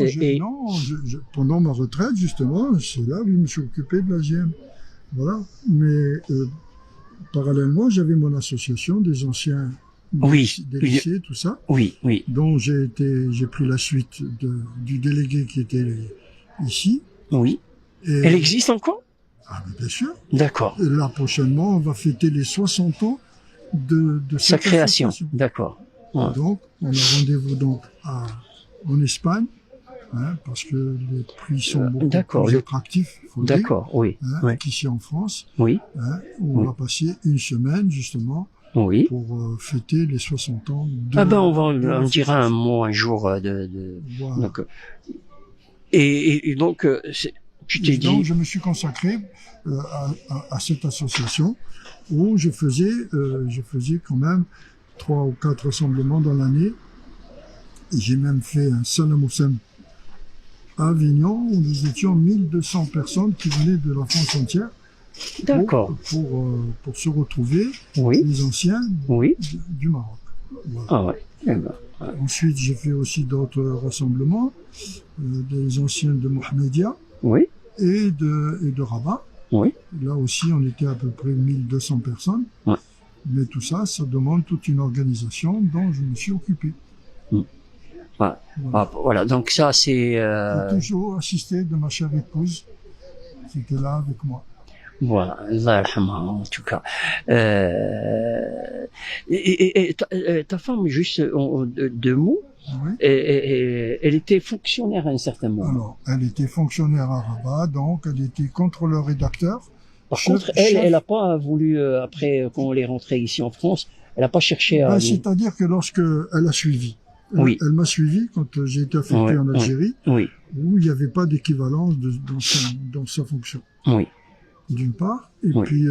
Pendant ma retraite, justement, c'est là où je me suis occupé de la GM. Voilà. Mais parallèlement, j'avais mon association des anciens des lycées, tout ça. Oui, oui. Donc j'ai pris la suite du délégué qui était ici. Oui. Elle existe encore? Ah, mais bien sûr. D'accord. Là, prochainement, on va fêter les 60 ans de sa création. D'accord. Ouais. Donc, on a rendez-vous donc en Espagne, hein, parce que les prix sont beaucoup plus attractifs. D'accord, oui. Hein, oui. Qu'ici en France. Oui. Hein, où on va passer une semaine, justement. Oui. Pour fêter les 60 ans de... Ah ben, on dira un mot un jour voilà. Donc, et donc, tu t'es dit... Donc, je me suis consacré à cette association où je faisais quand même 3 ou 4 rassemblements dans l'année. J'ai même fait un Salam Oussem à Avignon où nous étions 1200 personnes qui venaient de la France entière. D'accord. Pour se retrouver, les anciens du Maroc. Voilà. Ah ouais. Ben, Ensuite, j'ai fait aussi d'autres rassemblements, des anciens de Mohamedia et de Rabat. Oui. Là aussi, on était à peu près 1200 personnes. Ouais. Mais tout ça, ça demande toute une organisation dont je me suis occupé. Voilà. Ah, voilà. Donc ça, c'est... J'ai toujours assisté de ma chère épouse qui était là avec moi. Voilà, Allah yarhamha, en tout cas. Et ta femme, juste deux mots, elle était fonctionnaire à un certain moment. Alors, elle était fonctionnaire à Rabat, donc elle était contrôleur rédacteur. Par contre, elle n'a pas voulu, après, quand elle est rentrée ici en France, elle n'a pas cherché à... C'est-à-dire que lorsque elle a suivi, elle m'a suivi quand j'ai été affecté en Algérie, où il n'y avait pas d'équivalence dans sa fonction. Oui. D'une part, et puis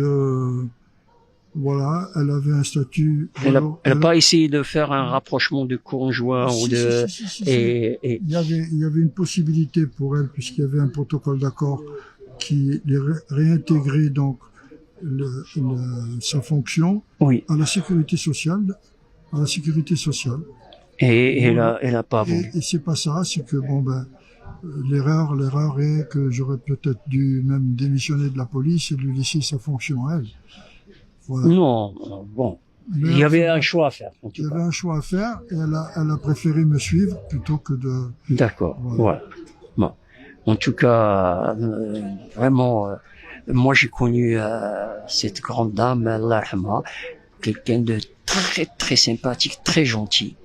voilà, elle avait un statut. Elle n'a pas essayé de faire un rapprochement de conjoint ou de. Il y avait une possibilité pour elle puisqu'il y avait un protocole d'accord qui les réintégrait donc sa fonction Oui. à la sécurité sociale, Et elle a pas voulu. Et c'est pas ça, c'est que bon ben l'erreur est que j'aurais peut-être dû même démissionner de la police et lui laisser sa fonction à elle. Voilà. Non, bon. Mais Il y avait un choix à faire, en il y tout avait cas. un choix à faire et elle a préféré me suivre plutôt que de. D'accord, Voilà. voilà. Bon. En tout cas, vraiment, moi j'ai connu cette grande dame, Allah yarhamha, quelqu'un de très très sympathique, très gentil.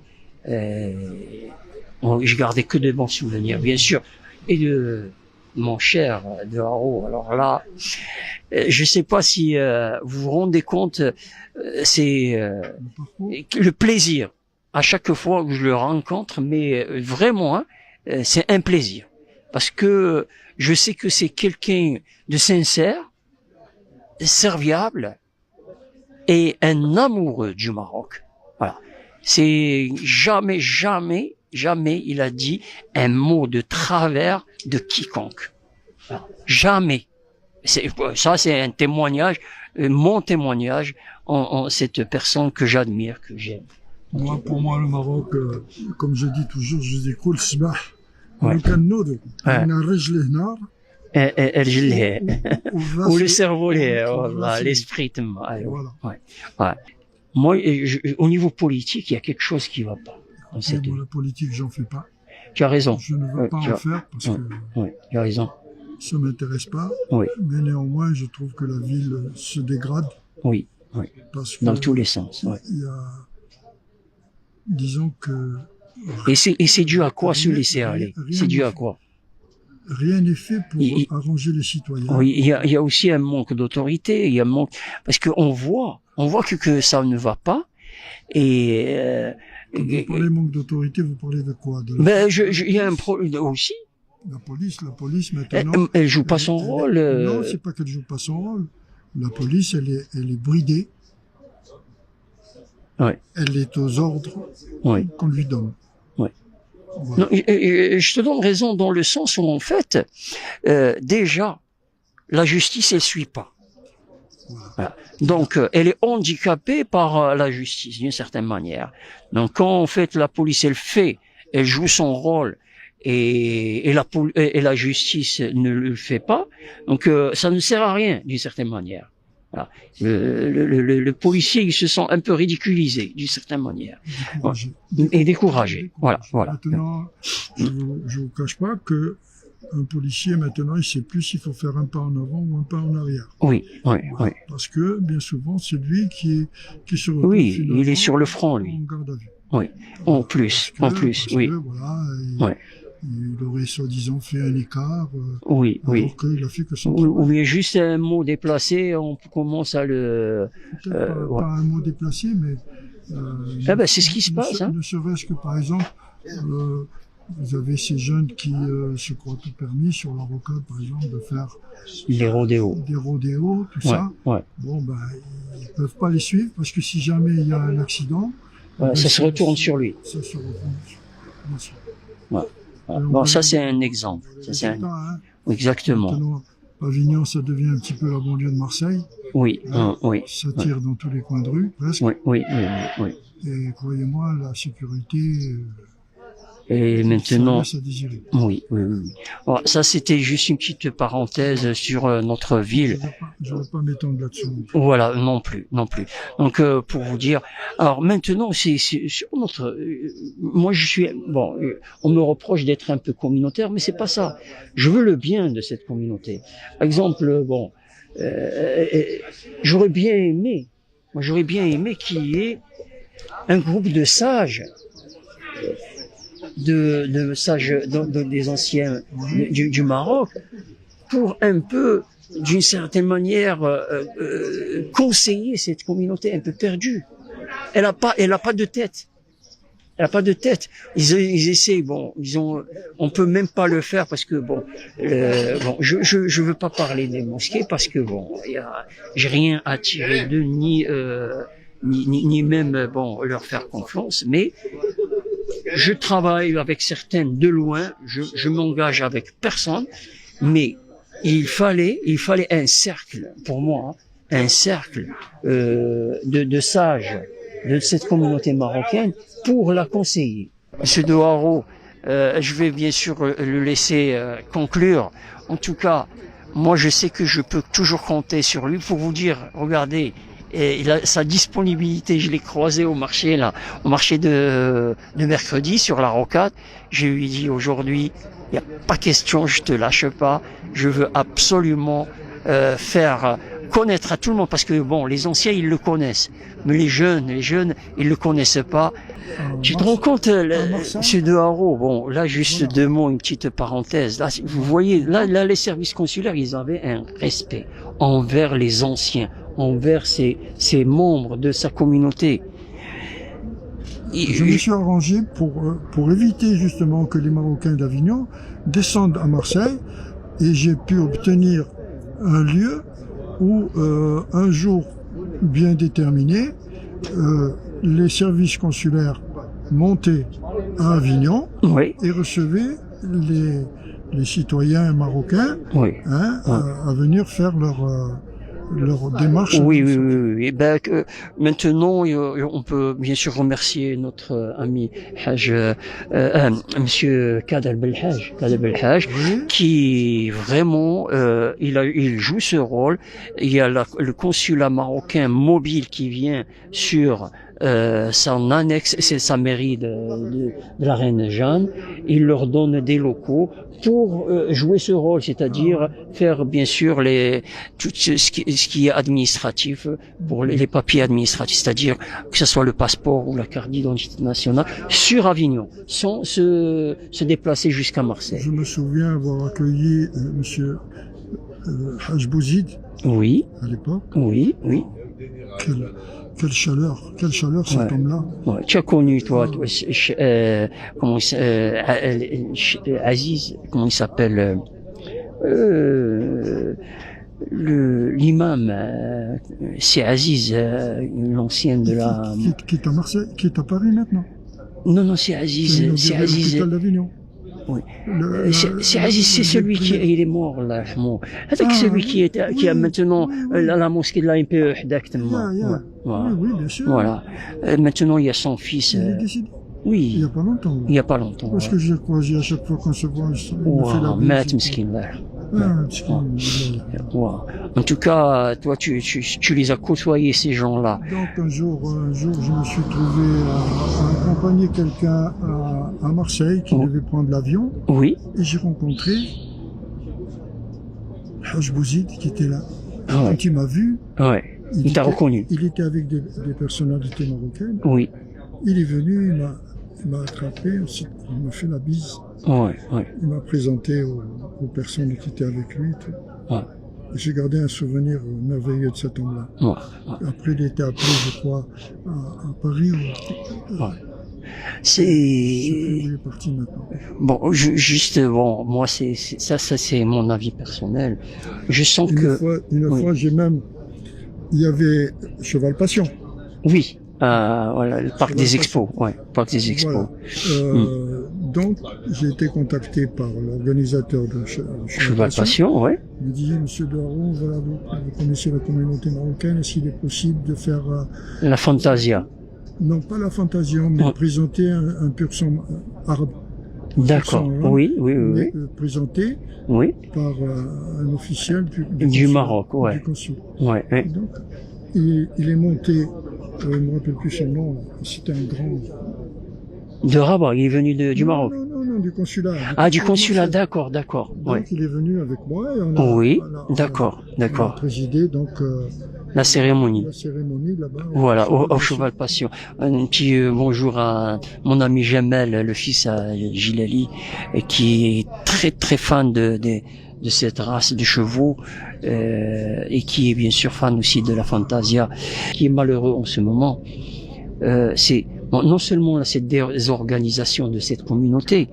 Je gardais que de bons souvenirs, bien sûr. Et de mon cher de Haro, alors là, je sais pas si vous vous rendez compte, c'est Le parcours. le plaisir à chaque fois que je le rencontre, mais vraiment, hein, c'est un plaisir. Parce que je sais que c'est quelqu'un de sincère, serviable et un amoureux du Maroc. Voilà. C'est jamais il a dit un mot de travers de quiconque. Voilà. Jamais. Ça, c'est un témoignage, mon témoignage en cette personne que j'admire, que j'aime. Pour moi, le Maroc, comme je dis toujours, je dis كل صباح Ouais. كنوضوا Ouais. عندنا الرجل نار ou le cerveau, Voilà. l'esprit. Voilà. Ouais. Moi, au niveau politique, il y a quelque chose qui va pas. dans Et cette moi, vie. la politique, j'en fais pas. Tu as raison. Je ne veux Ouais, pas tu en as- faire parce Ouais. que Oui, tu as raison. ça m'intéresse pas. Oui, Mais néanmoins, je trouve que la ville se dégrade oui, oui. parce que Dans tous les sens. Ouais. il y a, disons que Et c'est dû à quoi se Rien- laisser rien- aller? rien C'est dû n'est à fait. quoi? rien n'est fait pour Il- arranger les citoyens. Oui, il y a aussi un manque d'autorité, il y a un manque, parce qu'on voit que ça ne va pas, et, Quand vous parlez manque d'autorité, vous parlez de quoi? De la, ben, il y a un problème aussi. la police maintenant. Elle joue pas son elle- rôle. Non, c'est pas qu'elle joue pas son rôle. La police, elle est bridée. Ouais. Elle est aux ordres Oui. qu'on lui donne. Ouais. Voilà. Non, et je te donne raison dans le sens où, en fait, déjà, la justice, elle suit pas. Voilà. Donc, elle est handicapée par la justice, d'une certaine manière. Donc, quand, en fait, la police, elle joue son rôle, et la justice ne le fait pas, donc ça ne sert à rien, d'une certaine manière. Voilà. Le policier, il se sent un peu ridiculisé, d'une certaine manière. Découragé. Et découragé. Voilà, voilà. Maintenant, je vous cache pas que un policier, maintenant, il sait plus s'il faut faire un pas en avant ou un pas en arrière. Oui, oui, oui. Parce que, bien souvent, c'est lui qui se retrouve Oui, finalement il est sur le front, lui. en garde à vue. Oui. En plus, Parce oui. que, voilà, Ouais. il aurait soi-disant fait un écart, Oui, oui. alors qu'il a fait que son Ou bien juste un mot déplacé, on commence à le... peut-être ouais. pas un mot déplacé, mais Ah ben, c'est ce qui se passe, hein. ne serait-ce que par exemple, vous avez ces jeunes qui se croient tout permis sur la rocade, par exemple, de faire Les rodéos. des rodéos, tout Ouais, ça. ouais. Bon, ben, ils peuvent pas les suivre parce que si jamais il y a un accident, Ouais, ça se retourne sur lui. Ça se retourne bien sûr. Ouais. Bon, ça c'est un exemple. Ça, c'est un... Hein. Exactement. Maintenant, Avignon, ça devient un petit peu la banlieue de Marseille. Oui, oui. Ça tire dans tous les coins de rue, presque. Oui, oui, oui, oui. Et croyez-moi, la sécurité, Et maintenant, ça laisse à désirer. oui, oui, oui. Bon, ça c'était juste une petite parenthèse sur notre ville. Je ne vais pas m'étendre là-dessus. Voilà, non plus. Donc pour vous dire, alors maintenant c'est sur notre, moi je suis bon, on me reproche d'être un peu communautaire, mais c'est pas ça. Je veux le bien de cette communauté. Par exemple, bon, j'aurais bien aimé qu'il y ait un groupe de sages. De sages des anciens du Maroc pour un peu d'une certaine manière conseiller cette communauté un peu perdue. Elle a pas de tête. Ils essaient, bon, on peut même pas le faire parce que bon, je veux pas parler des mosquées parce que bon, j'ai rien à tirer d'eux ni même bon leur faire confiance, mais je travaille avec certaines de loin, je m'engage avec personne, mais il fallait un cercle, pour moi, hein, un cercle de sages de cette communauté marocaine pour la conseiller. Monsieur Doharo, je vais bien sûr le laisser conclure. En tout cas, moi je sais que je peux toujours compter sur lui pour vous dire, regardez, sa disponibilité, je l'ai croisé au marché là, au marché de mercredi sur la rocade. Je lui ai dit aujourd'hui, il n'y a pas question, je te lâche pas, je veux absolument faire connaître à tout le monde, parce que bon, les anciens ils le connaissent, mais les jeunes ils le connaissent pas. Tu te rends compte, Monsieur Doharo, bon, là juste deux mots, une petite parenthèse. Là, vous voyez, là les services consulaires, ils avaient un respect envers les anciens, envers ces membres de sa communauté. Je me suis arrangé pour éviter justement que les Marocains d'Avignon descendent à Marseille, et j'ai pu obtenir un lieu où un jour bien déterminé, les services consulaires montaient à Avignon, oui, et recevaient les citoyens marocains, oui, hein, à venir faire leur démarche. Oui. Ben, maintenant, on peut bien sûr remercier notre ami Haj, Monsieur Kader Belhaj, Oui. qui vraiment, il joue ce rôle. Il y a le consulat marocain mobile qui vient sur son annexe, c'est sa mairie de la Reine Jeanne. Il leur donne des locaux pour jouer ce rôle, c'est-à-dire faire bien sûr tout ce qui est administratif, pour les papiers administratifs, c'est-à-dire que ce soit le passeport ou la carte d'identité nationale, sur Avignon, sans se déplacer jusqu'à Marseille. Je me souviens avoir accueilli Monsieur Haj Bouzid Oui, à l'époque. oui. Quelle chaleur cet homme-là. Ouais, tu as connu toi, Aziz, comment il s'appelle, l'imam, c'est Aziz, l'ancien de la. Qui est à Marseille, qui est à Paris maintenant. Non, c'est Aziz, c'est Aziz. Oui. C'est Aziz, c'est celui qui il est mort là, avec celui qui a maintenant la mosquée de la MPE exactement. Oui, bien sûr. Voilà. Maintenant il y a son fils. Il est décédé. Oui. Il y a pas longtemps. Il y a pas longtemps. Parce que j'ai croisé à chaque fois qu'on se voit, il me fait la Matt Miskin là. En tout cas, toi, tu les as côtoyés, ces gens-là. Donc, un jour, je me suis trouvé à accompagner quelqu'un à Marseille qui devait prendre l'avion. Oui. Et j'ai rencontré Haj Bouzid qui était là. Ah ouais. Quand il m'a vu, il t'a reconnu. Il était avec des personnalités marocaines. Oui. Il est venu, il m'a attrapé, ensuite il m'a fait la bise. Ouais. Il m'a présenté aux personnes qui étaient avec lui. Tout. Ouais. J'ai gardé un souvenir merveilleux de cet homme-là. Ouais. Après, il était appelé, je crois, à Paris. Il est parti maintenant. Bon, moi, ça, c'est mon avis personnel. Je sens Une fois, il y avait Cheval Passion. Oui. Voilà, le parc des expos. Ouais, parc des expos. Voilà. Donc, j'ai été contacté par l'organisateur de Cheval Passion, ouais. Il me dit, Monsieur Doharo, voilà, vous connaissez la communauté marocaine, est-ce qu'il est possible de faire... la Fantasia. Non, pas la Fantasia, mais présenter un pur sang arabe. D'accord, oui. Présenté par un officiel du Maroc, ouais. Du consul. Ouais. Donc, il est monté, je ne me rappelle plus son nom, c'était un grand... De Rabat, il est venu du Maroc. Non, du consulat. Du consulat, d'accord. Donc il est venu avec moi et on a... d'accord. On a présidé donc... la cérémonie. La cérémonie là-bas. Voilà, au Cheval Passion. Un petit bonjour à mon ami Jamel, le fils à Gilali, qui est très très fan de cette race de chevaux et qui est bien sûr fan aussi de la Fantasia, qui est malheureux en ce moment. Non seulement cette désorganisation de cette communauté.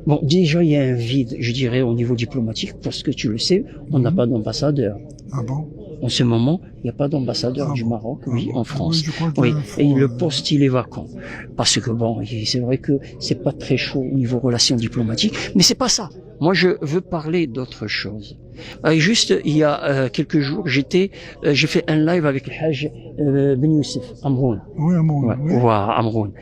Bon, déjà il y a un vide, je dirais, au niveau diplomatique, parce que tu le sais, on n'a pas d'ambassadeur. Ah bon? En ce moment, il n'y a pas d'ambassadeur du Maroc, en France. Et le poste, il est vacant. Parce que bon, c'est vrai que c'est pas très chaud au niveau relations diplomatiques, mais c'est pas ça. Moi, je veux parler d'autre chose. Juste, il y a quelques jours, j'ai fait un live avec le Hajj Ben Youssef, Amroun. Oui, Amroun. Ouais, Oui. ouais, Amroun.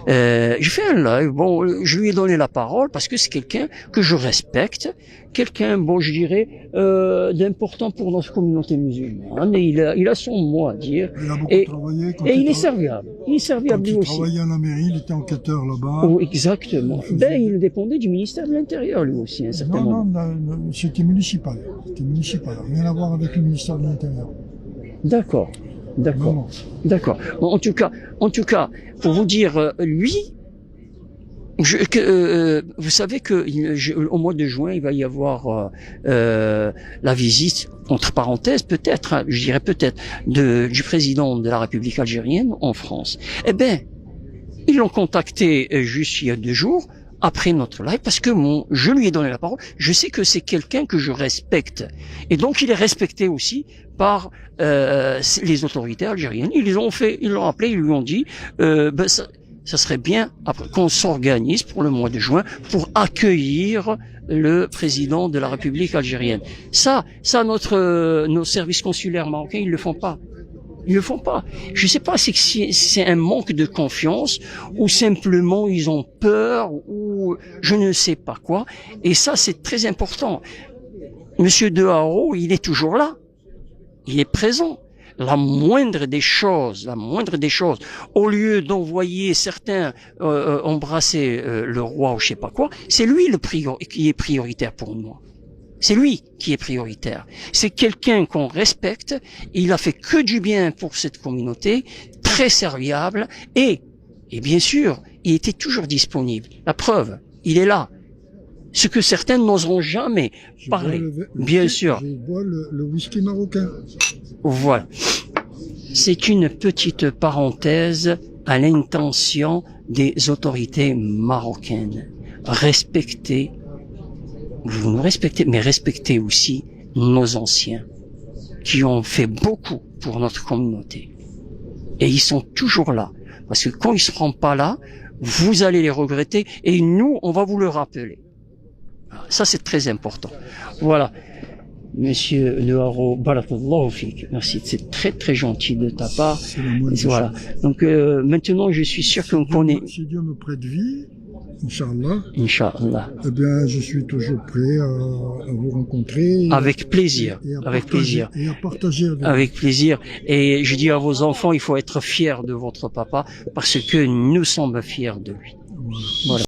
J'ai fait un live. Bon, je lui ai donné la parole parce que c'est quelqu'un que je respecte, quelqu'un, bon, je dirais, d'important pour notre communauté musulmane. Et il a son mot à dire. Il a beaucoup Et, travaillé. et il est serviable. Il est serviable Quand lui il aussi. travaillait à la mairie, il était enquêteur là-bas. Oh, exactement. Ben, il dépendait du ministère de l'Intérieur lui aussi, à un certain moment. Non, c'était municipal. C'était municipal. Rien à voir avec le ministère de l'Intérieur. D'accord. D'accord. Non. D'accord. Bon, en tout cas, pour vous dire, lui, vous savez que au mois de juin, il va y avoir la visite, entre parenthèses, peut-être, hein, je dirais peut-être, du président de la République algérienne en France. Eh ben, ils l'ont contacté juste il y a 2 jours après notre live parce que je lui ai donné la parole. Je sais que c'est quelqu'un que je respecte et donc il est respecté aussi par les autorités algériennes. Ils l'ont appelé, ils lui ont dit ça serait bien qu'on s'organise pour le mois de juin pour accueillir le président de la République algérienne. Ça nos services consulaires marocains, ils le font pas. Ils le font pas. Je sais pas si c'est un manque de confiance ou simplement ils ont peur ou je ne sais pas quoi. Et ça, c'est très important. Monsieur De Haro, il est toujours là. Il est présent. La moindre des choses, au lieu d'envoyer certains embrasser le roi ou je sais pas quoi, c'est lui qui est prioritaire pour moi. C'est lui qui est prioritaire. C'est quelqu'un qu'on respecte. Il a fait que du bien pour cette communauté, très serviable et bien sûr, il était toujours disponible. La preuve, il est là. Ce que certains n'oseront jamais parler. Bien sûr. Je bois le whisky marocain. Voilà. C'est une petite parenthèse à l'intention des autorités marocaines. Respectez. Vous nous respectez, mais respectez aussi nos anciens qui ont fait beaucoup pour notre communauté. Et ils sont toujours là. Parce que quand ils seront pas là, vous allez les regretter et nous, on va vous le rappeler. Ça, c'est très important. Voilà. Monsieur Le Haro, barakallahu fik. Merci, c'est très très gentil de ta part. Voilà. Donc maintenant, je suis sûr qu'on connaît. Si Dieu me prête vie, Inch'Allah. Inch'Allah. Eh bien, je suis toujours prêt à vous rencontrer. Avec plaisir. Avec plaisir. Et à partager avec vous. Avec plaisir. Et je dis à vos enfants, il faut être fiers de votre papa parce que nous sommes fiers de lui. Voilà.